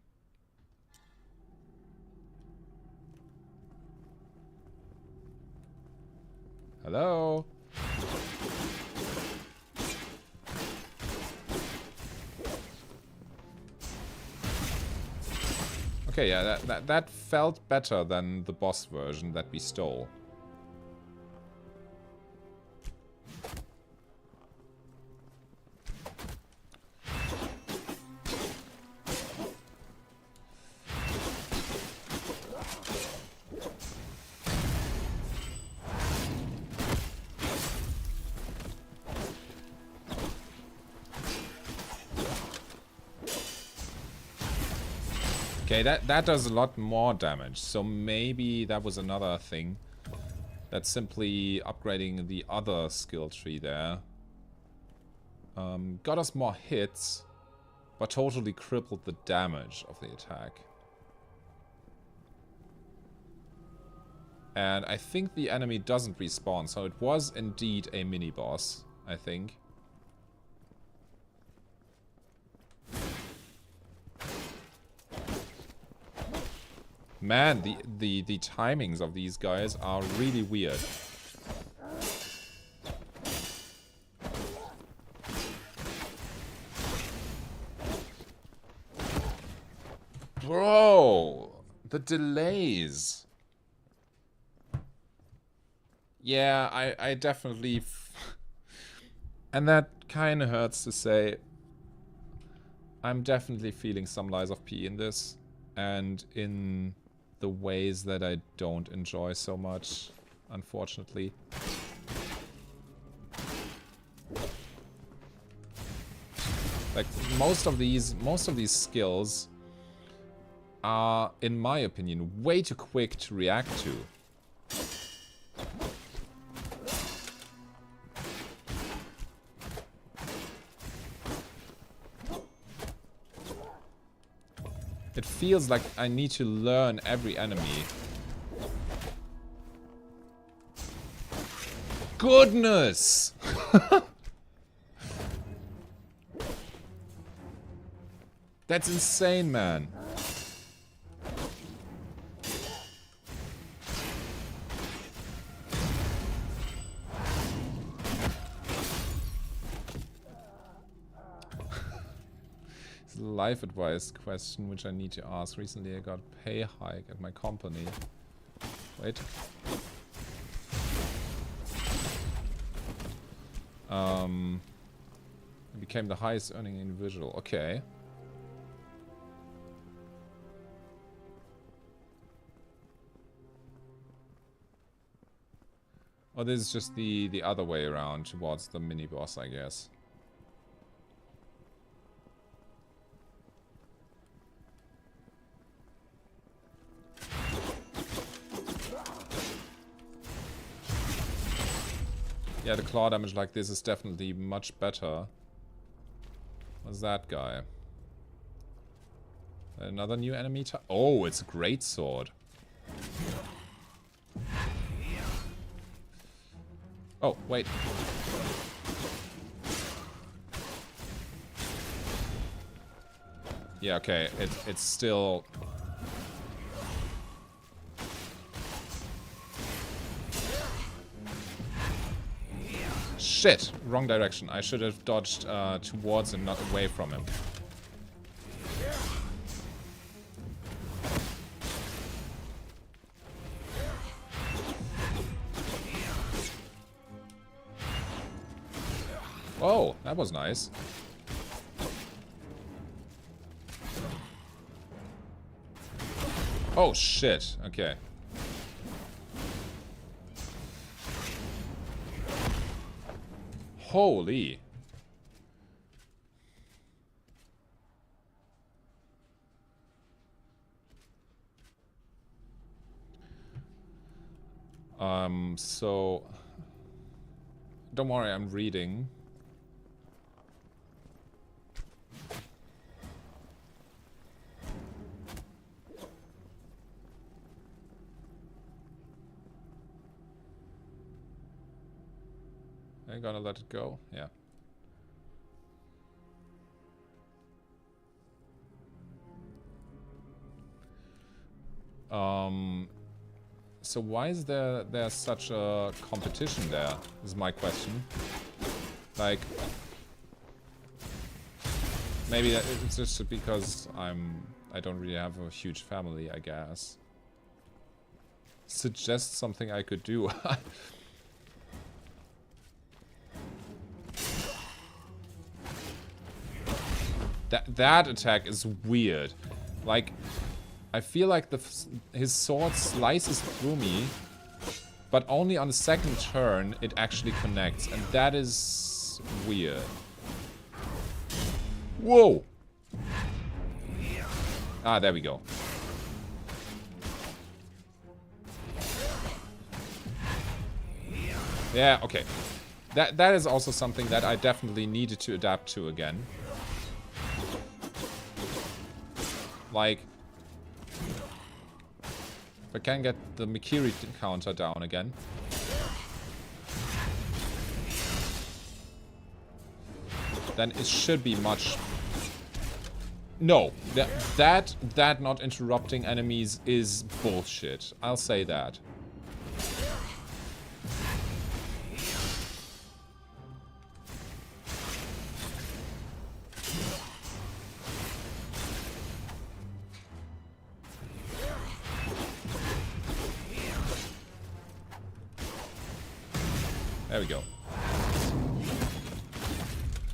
Hello? Okay, yeah, that felt better than the boss version that we stole. Okay, that does a lot more damage. So maybe that was another thing. That's simply upgrading the other skill tree there. Got us more hits, but totally crippled the damage of the attack. And I think the enemy doesn't respawn, so it was indeed a mini-boss, I think. Man, the timings of these guys are really weird. Bro, the delays. Yeah, I definitely... and that kind of hurts to say. I'm definitely feeling some Lies of P in this. And in the ways that I don't enjoy so much, unfortunately. Like, most of these skills are, in my opinion, way too quick to react to. It feels like I need to learn every enemy. Goodness! That's insane, man. Life advice question which I need to ask. Recently I got a pay hike at my company. Wait. I became the highest earning individual. Okay. Oh, this is just the other way around towards the mini boss, I guess. Yeah, the claw damage like this is definitely much better. What's that guy? Another new enemy type? Oh, it's a great sword. Oh, wait. Yeah, okay, it's still... Shit! Wrong direction. I should have dodged towards him, not away from him. Oh, that was nice. Oh, shit. Okay. Holy. So... Don't worry, I'm reading. Are you gonna let it go? Yeah. So why is there such a competition there? Is my question. Like, maybe it's just because I don't really have a huge family, I guess. Suggest something I could do. That attack is weird. Like, I feel like his sword slices through me, but only on the second turn it actually connects, and that is weird. Whoa! Ah, there we go. Yeah, okay. That is also something that I definitely needed to adapt to again. Like, if I can get the Mikiri counter down again. Then it should be much... No, that not interrupting enemies is bullshit. I'll say that. There we go.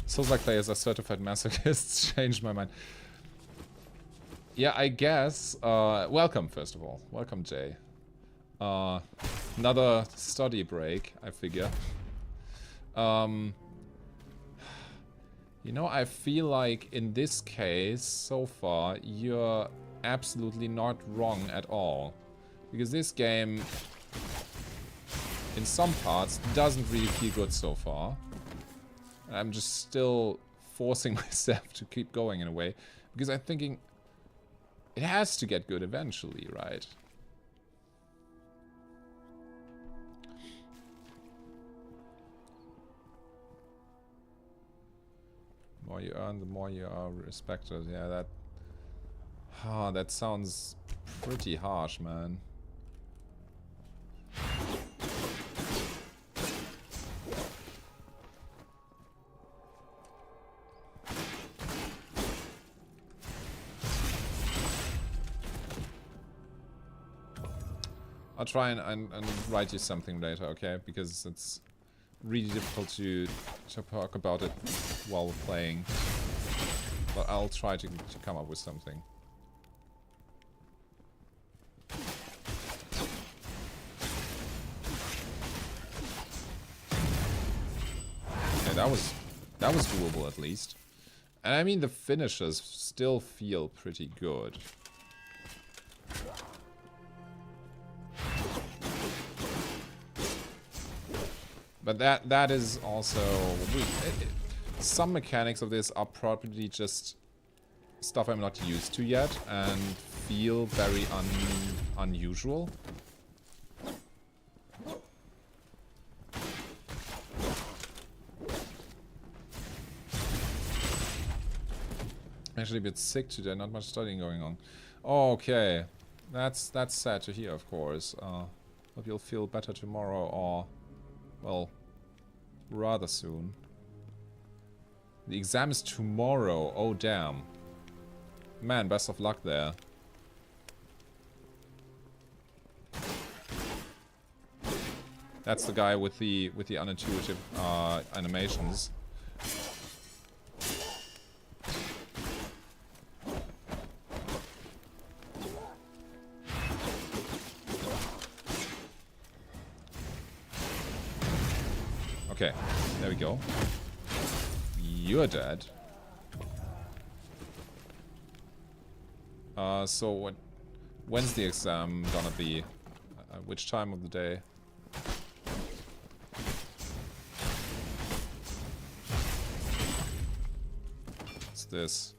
Souls-like players are certified masochists. Changed my mind. Yeah, I guess. Welcome, first of all. Welcome, Jay. Another study break, I figure. You know, I feel like in this case, so far, you're absolutely not wrong at all. Because this game, in some parts, doesn't really feel good so far. I'm just still forcing myself to keep going in a way. Because I'm thinking, it has to get good eventually, right? The more you earn, the more you are respected. Yeah, that... Ah, that sounds pretty harsh, man. I'll try and write you something later, okay? Because it's really difficult to talk about it while we're playing. But I'll try to come up with something. Okay, that was doable at least. And I mean, the finishes still feel pretty good. But that is also... some mechanics of this are probably just stuff I'm not used to yet and feel very unusual. Actually a bit sick today, not much studying going on. Okay, that's sad to hear, of course. Hope you'll feel better tomorrow or... well, rather soon. The exam is tomorrow. Oh, damn. Man, best of luck there. That's the guy with the unintuitive animations. Okay, there we go. You're dead. So when's the exam gonna be? Which time of the day? What's this?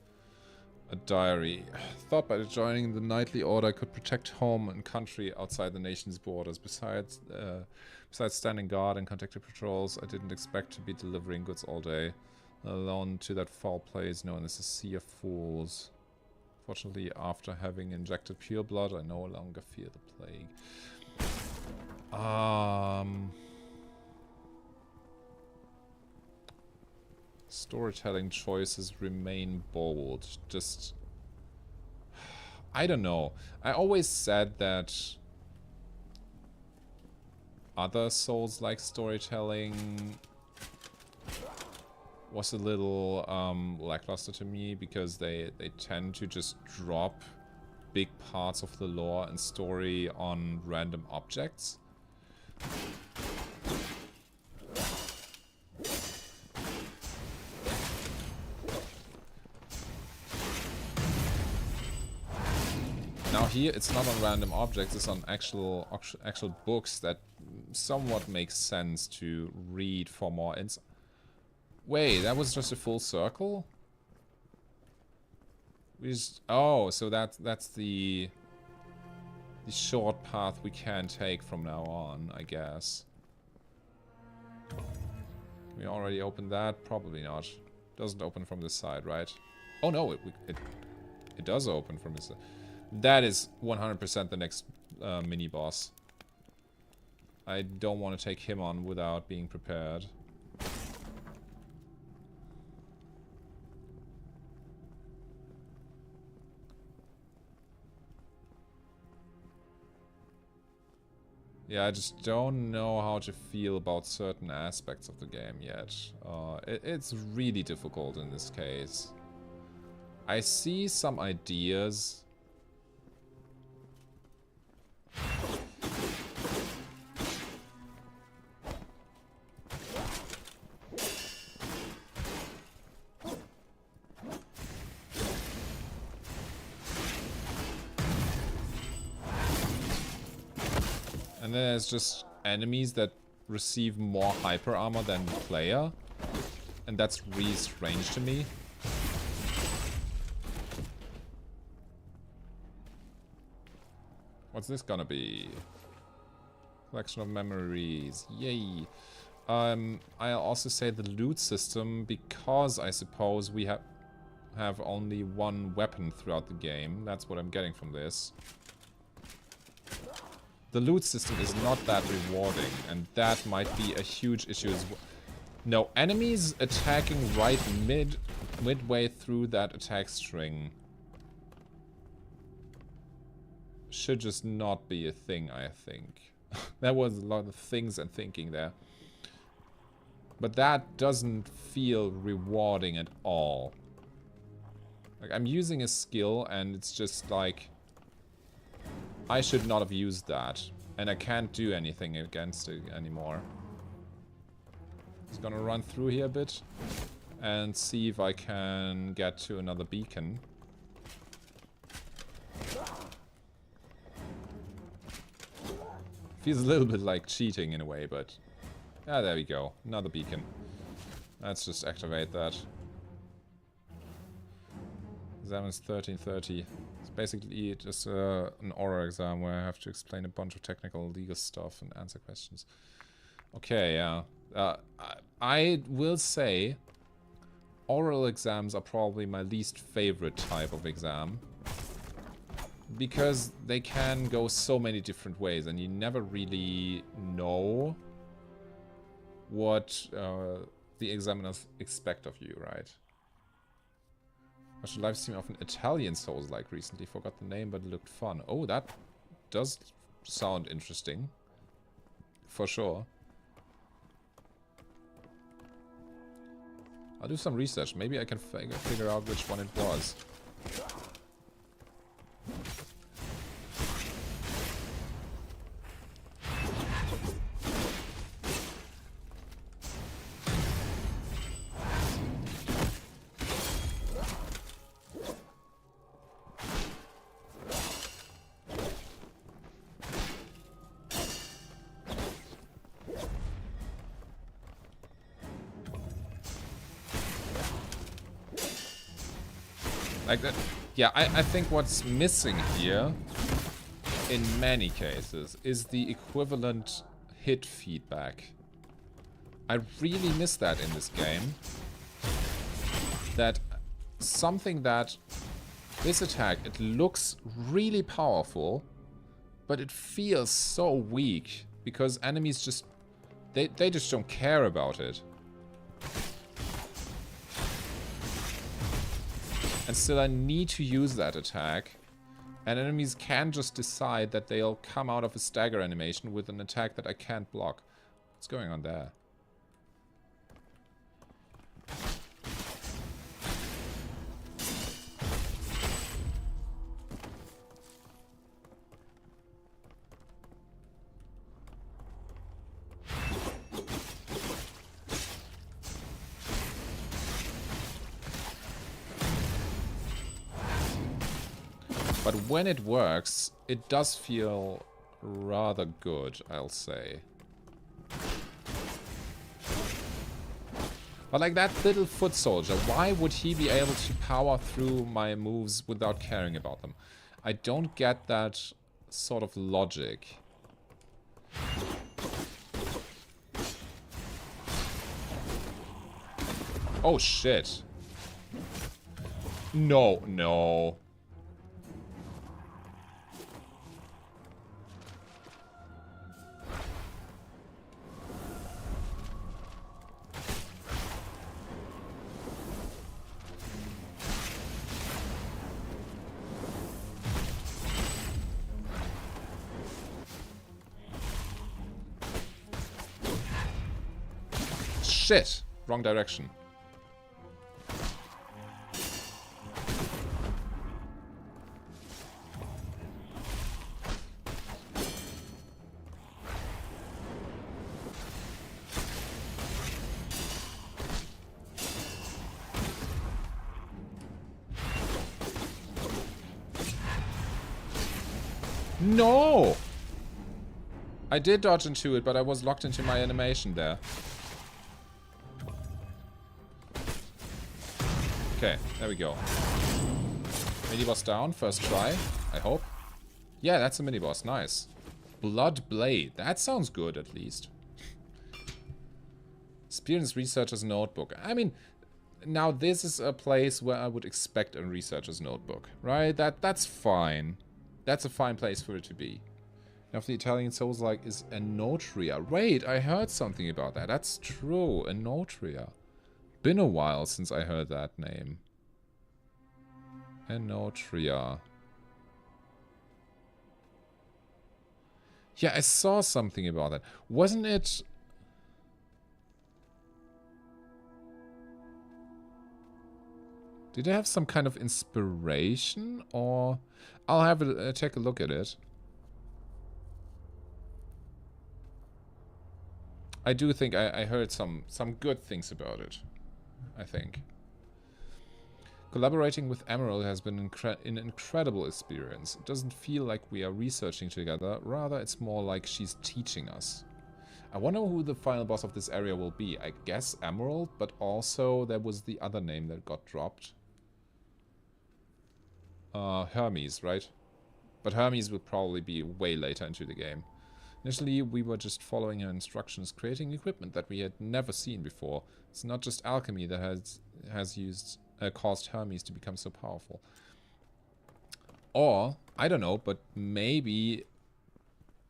A diary. Thought by joining the knightly order I could protect home and country outside the nation's borders. Besides standing guard and conducting patrols, I didn't expect to be delivering goods all day. Alone to that foul place known as the Sea of Fools. Fortunately, after having injected pure blood, I no longer fear the plague. Storytelling choices remain bold. Just... I don't know. I always said that other Souls-like storytelling was a little lackluster to me because they tend to just drop big parts of the lore and story on random objects. here it's not on random objects, it's on actual books that somewhat makes sense to read for more insight. Wait, that was just a full circle? Oh, so that's the short path we can take from now on, I guess. Can we already open that? Probably not. Doesn't open from this side, right? Oh no, it does open from this side. That is 100% the next mini-boss. I don't want to take him on without being prepared. Yeah, I just don't know how to feel about certain aspects of the game yet. It's really difficult in this case. I see some ideas. And then there's just enemies that receive more hyper armor than the player. And that's really strange to me. What's this gonna be? Collection of memories. Yay. I'll also say the loot system, because I suppose we have only one weapon throughout the game. That's what I'm getting from this. The loot system is not that rewarding, and that might be a huge issue as well. No, enemies attacking right midway through that attack string should just not be a thing, I think. There was a lot of things and thinking there. But that doesn't feel rewarding at all. Like, I'm using a skill and it's just like, I should not have used that. And I can't do anything against it anymore. Just gonna run through here a bit and see if I can get to another beacon. Feels a little bit like cheating in a way, but... yeah, there we go. Another beacon. Let's just activate that. Exam is 1330. It's basically just an oral exam where I have to explain a bunch of technical legal stuff and answer questions. Okay, yeah. I will say oral exams are probably my least favorite type of exam. Because they can go so many different ways and you never really know what the examiners expect of you, right? I watched a live stream of an Italian Souls-like recently. Forgot the name, but it looked fun. Oh, that does sound interesting. For sure. I'll do some research. Maybe I can figure out which one it was. Like that. Yeah, I think what's missing here, in many cases, is the equivalent hit feedback. I really miss that in this game. That something that, this attack, it looks really powerful, but it feels so weak, because enemies just, they just don't care about it. And still I need to use that attack. And enemies can just decide that they'll come out of a stagger animation with an attack that I can't block. What's going on there? But when it works, it does feel rather good, I'll say. But like that little foot soldier, why would he be able to power through my moves without caring about them? I don't get that sort of logic. Oh shit. No, no. Shit! Wrong direction. No! I did dodge into it, but I was locked into my animation there. Okay, there we go. Mini-boss down, first try, I hope. Yeah, that's a mini-boss, nice. Blood Blade, that sounds good at least. Experienced Researcher's Notebook. I mean, now this is a place where I would expect a Researcher's Notebook, right? That's fine. That's a fine place for it to be. Now, if the Italian Souls-like is Enotria. Wait, I heard something about that. That's true, Enotria. Been a while since I heard that name. Enotria. Yeah, I saw something about that. Wasn't it... Did it have some kind of inspiration? Or... I'll have a take a look at it. I do think I heard some good things about it. I think. Collaborating with Emerald has been an incredible experience. It doesn't feel like we are researching together, rather it's more like she's teaching us. I wonder who the final boss of this area will be. I guess Emerald, but also there was the other name that got dropped. Hermes, right? But Hermes will probably be way later into the game. Initially, we were just following her instructions, creating equipment that we had never seen before. It's not just alchemy that has caused Hermes to become so powerful. Or, I don't know, but maybe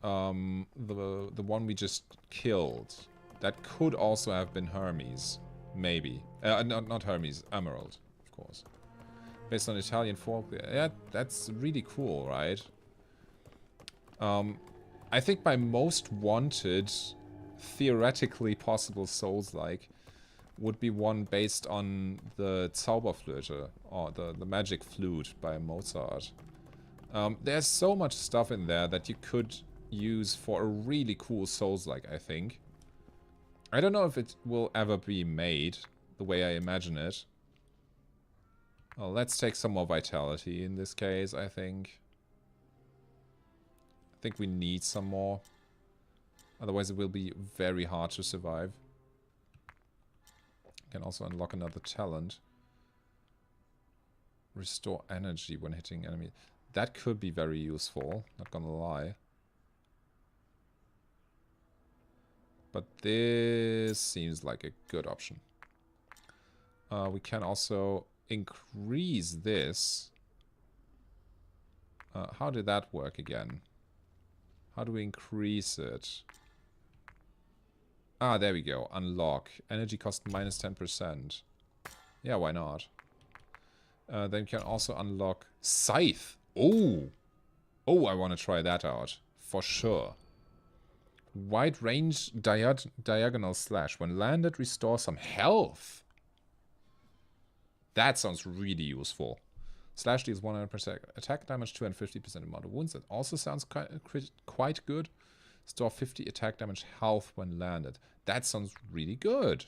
the one we just killed, that could also have been Hermes. Maybe. Not Hermes, Emerald, of course. Based on Italian folk. Yeah, that's really cool, right? I think my most wanted, theoretically possible Souls-like would be one based on the Zauberflöte, or the Magic Flute by Mozart. There's so much stuff in there that you could use for a really cool Souls-like, I think. I don't know if it will ever be made the way I imagine it. Well, let's take some more vitality in this case, I think. I think we need some more. Otherwise it will be very hard to survive. Can also unlock another talent. Restore energy when hitting enemy. That could be very useful, not gonna lie. But this seems like a good option. We can also increase this. How did that work again? How do we increase it? Ah, there we go. Unlock. Energy cost minus 10%. Yeah, why not? Then you can also unlock Scythe. Oh! Oh, I want to try that out. For sure. Wide range diagonal slash. When landed, restore some health. That sounds really useful. Slash deals 100% attack damage, 250% amount of wounds. That also sounds quite good. Store 50 attack damage health when landed. That sounds really good.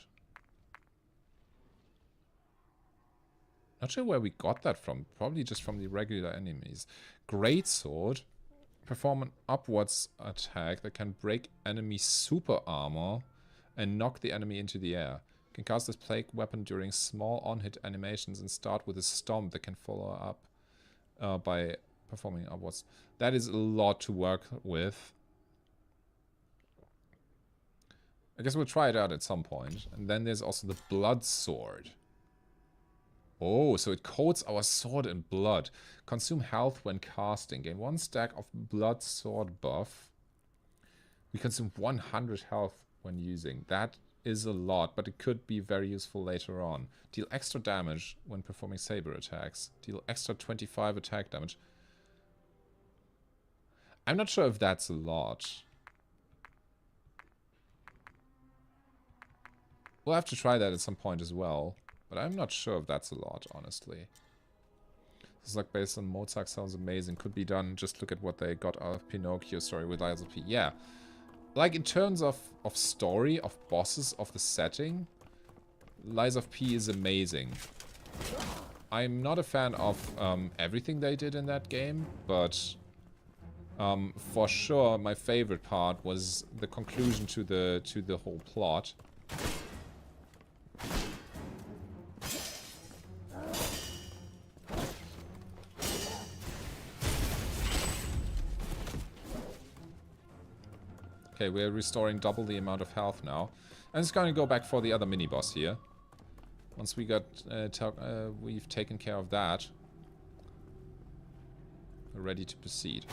Not sure where we got that from. Probably just from the regular enemies. Great Sword. Perform an upwards attack that can break enemy super armor and knock the enemy into the air. You can cast this plague weapon during small on-hit animations and start with a stomp that can follow up by performing upwards. That is a lot to work with. I guess we'll try it out at some point. And then there's also the Blood Sword. Oh, so it coats our sword in blood. Consume health when casting. Gain 1 stack of blood sword buff. We consume 100 health when using. That is a lot, but it could be very useful later on. Deal extra damage when performing saber attacks. Deal extra 25 attack damage. I'm not sure if that's a lot. We'll have to try that at some point as well. But I'm not sure if that's a lot, honestly. This is like based on Mozart, sounds amazing. Could be done. Just look at what they got out of Pinocchio story with Lies of P. Yeah. Like in terms of story, of bosses, of the setting, Lies of P is amazing. I'm not a fan of everything they did in that game, but for sure my favorite part was the conclusion to the whole plot. Okay, we're restoring double the amount of health now. And it's going to go back for the other mini-boss here. Once we got, we've taken care of that. We're ready to proceed.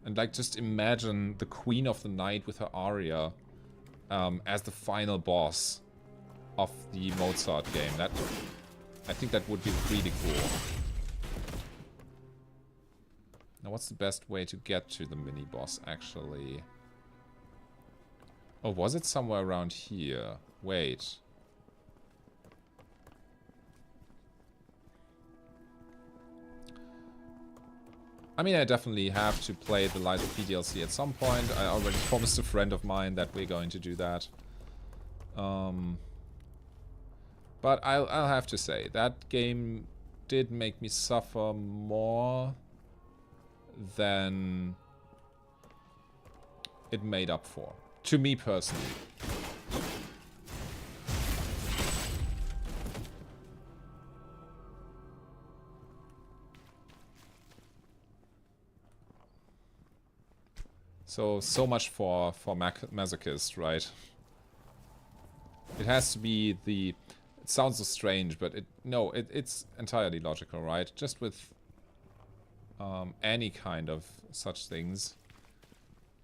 And like, just imagine the Queen of the Night with her aria as the final boss of the Mozart game. That, I think that would be really cool. Now, what's the best way to get to the mini-boss, actually? Oh, was it somewhere around here? Wait. I mean, I definitely have to play the Lies of P DLC at some point. I already promised a friend of mine that we're going to do that. But I'll have to say, that game did make me suffer more than it made up for. To me personally. So much for masochist, right? It has to be the... It sounds so strange, but it's entirely logical, right? Just with any kind of such things,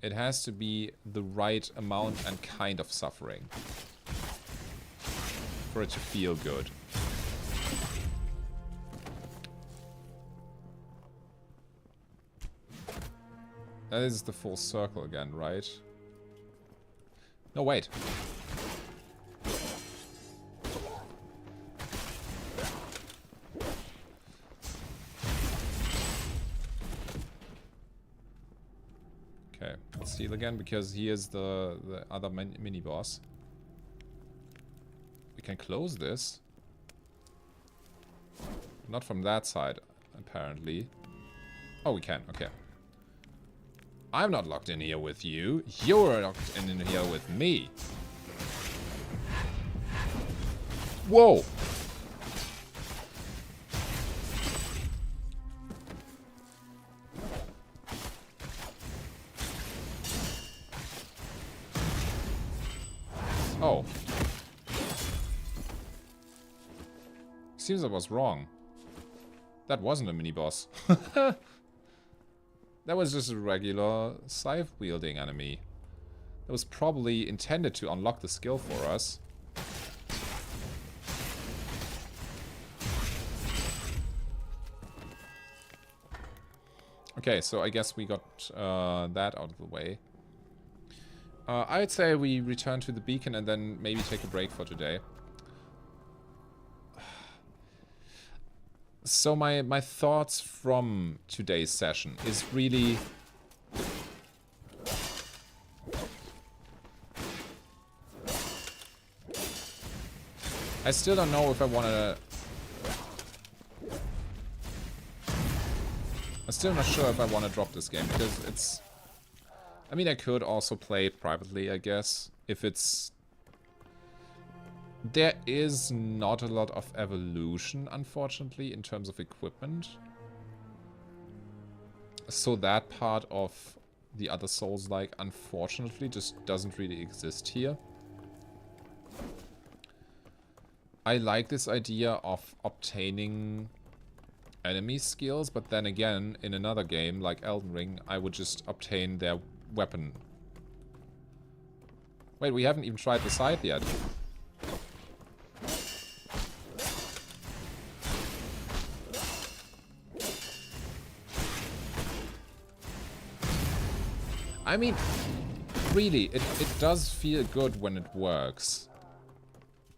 it has to be the right amount and kind of suffering for it to feel good. That is the full circle again, right? No, wait. Okay, let's heal again, because he is the other mini-boss. We can close this. Not from that side, apparently. Oh, we can, okay. I'm not locked in here with you. You're locked in here with me. Whoa! Oh. Seems I was wrong. That wasn't a mini-boss. That was just a regular scythe-wielding enemy. That was probably intended to unlock the skill for us. Okay, so I guess we got that out of the way. I'd say we return to the beacon and then maybe take a break for today. So my thoughts from today's session is really... I still don't know if I want to... I'm still not sure if I want to drop this game, because it's... I mean, I could also play it privately, I guess, if it's... There is not a lot of evolution, unfortunately, in terms of equipment. So that part of the other Souls-like, unfortunately, just doesn't really exist here. I like this idea of obtaining enemy skills, but then again, in another game like Elden Ring, I would just obtain their weapon. Wait, we haven't even tried the scythe yet. I mean, really, it does feel good when it works.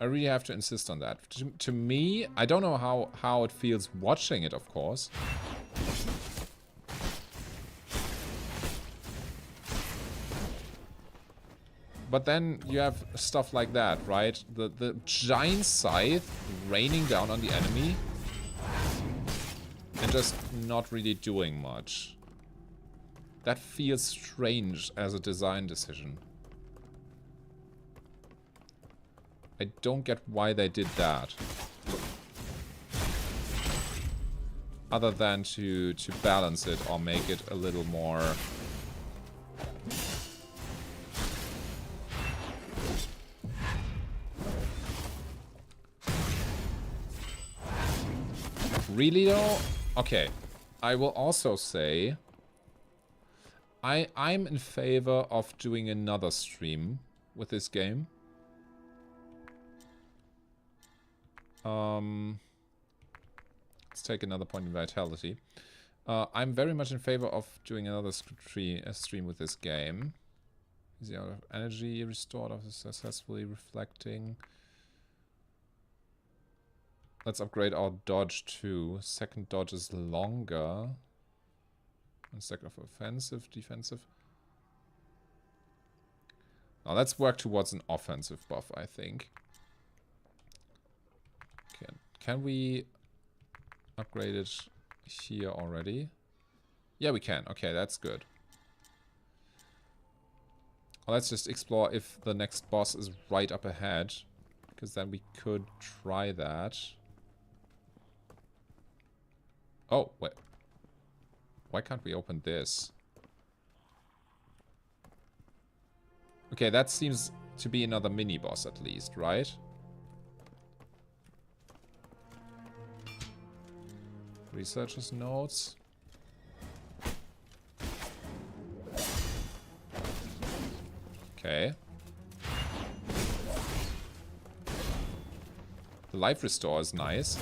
I really have to insist on that. To me, I don't know how it feels watching it, of course. But then you have stuff like that, right? The giant scythe raining down on the enemy and just not really doing much. That feels strange as a design decision. I don't get why they did that. Other than to balance it or make it a little more... Really though? Okay. I will also say... I'm in favor of doing another stream with this game. Let's take another point in vitality. I'm very much in favor of doing another stream with this game. Is the out of energy restored after successfully reflecting? Let's upgrade our dodge too. Second dodge is longer. And second of offensive, defensive. Now let's work towards an offensive buff, I think. Can we upgrade it here already? Yeah, we can. Okay, that's good. Well, let's just explore if the next boss is right up ahead, because then we could try that. Oh, wait. Why can't we open this? Okay, that seems to be another mini-boss at least, right? Researcher's notes. Okay. The life restore is nice.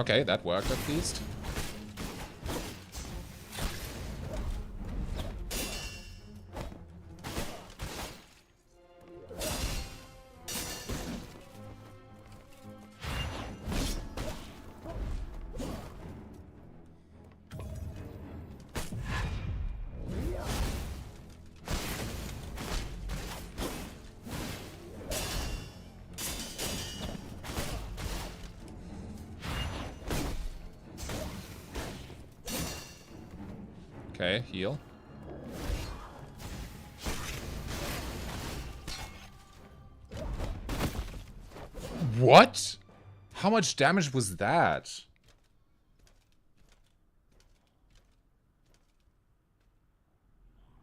Okay, that worked at least. Okay, heal. What? How much damage was that?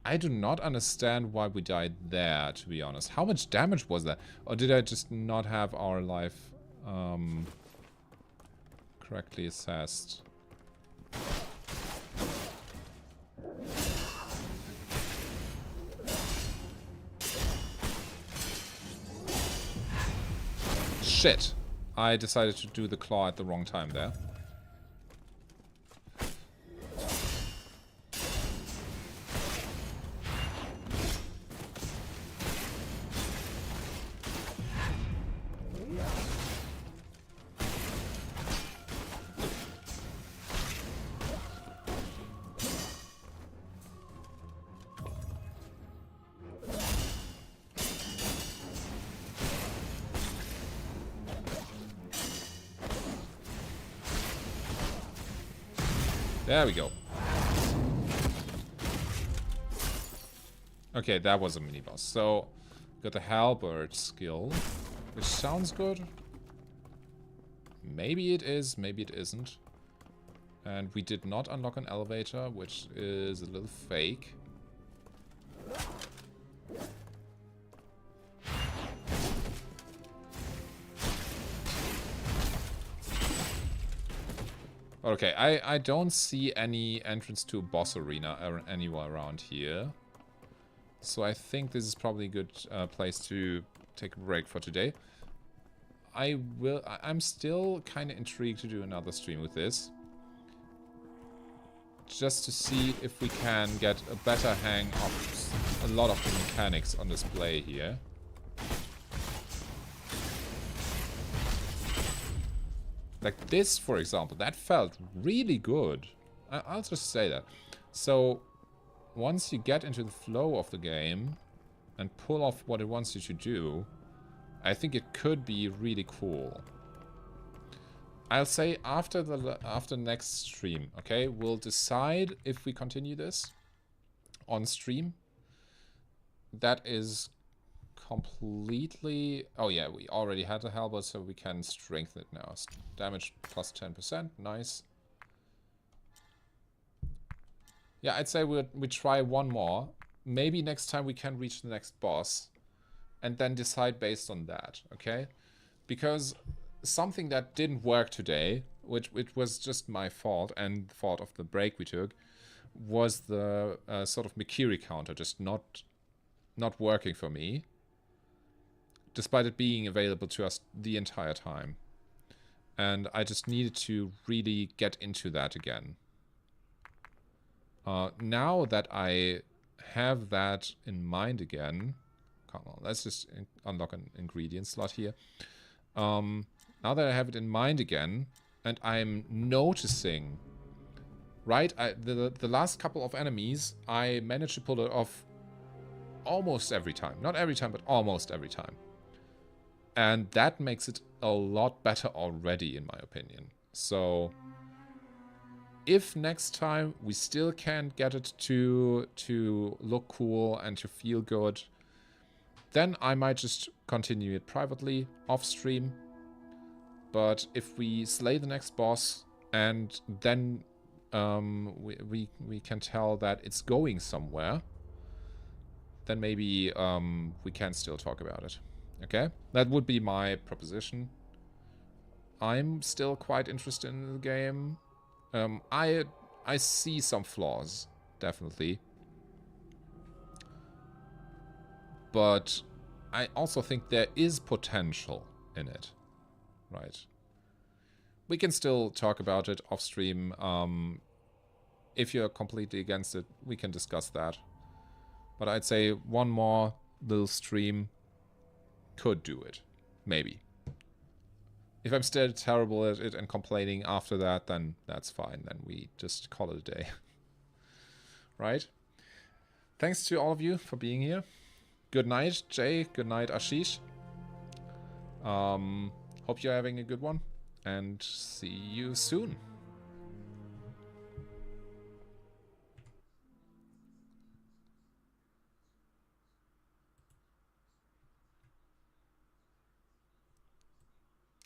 I do not understand why we died there, to be honest. How much damage was that? Or did I just not have our life correctly assessed? Shit. I decided to do the claw at the wrong time there. There we go. Okay, that was a mini-boss. So, got the halberd skill, which sounds good. Maybe it is, maybe it isn't. And we did not unlock an elevator, which is a little fake. Okay, I don't see any entrance to a boss arena anywhere around here. So I think this is probably a good place to take a break for today. I'm still kind of intrigued to do another stream with this. Just to see if we can get a better hang of a lot of the mechanics on display here. Like this, for example, that felt really good. I'll just say that. So, once you get into the flow of the game and pull off what it wants you to do, I think it could be really cool. I'll say after next stream, okay? We'll decide if we continue this on stream. That is completely... Oh yeah, we already had the halberd, so we can strengthen it now. Damage plus 10%, nice. Yeah, I'd say we try one more. Maybe next time we can reach the next boss. And then decide based on that, okay? Because something that didn't work today, which was just my fault and the fault of the break we took, was the sort of Mikiri counter just not working for me. Despite it being available to us the entire time. And I just needed to really get into that again. Now that I have that in mind again... Come on, let's just unlock an ingredient slot here. Now that I have it in mind again, and I'm noticing... Right, the last couple of enemies, I managed to pull it off almost every time. Not every time, but almost every time. And that makes it a lot better already, in my opinion. So, if next time we still can't get it to look cool and to feel good, then I might just continue it privately, off stream. But if we slay the next boss and then we can tell that it's going somewhere, then maybe we can still talk about it. Okay? That would be my proposition. I'm still quite interested in the game. I see some flaws, definitely. But I also think there is potential in it. Right. We can still talk about it off stream. If you're completely against it, we can discuss that. But I'd say one more little stream could do it. Maybe. If I'm still terrible at it and complaining after that, then that's fine. Then we just call it a day. Right? Thanks to all of you for being here. Good night, Jay. Good night, Ashish. Hope you're having a good one. And see you soon.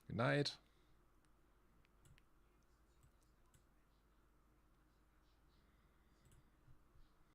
Good night.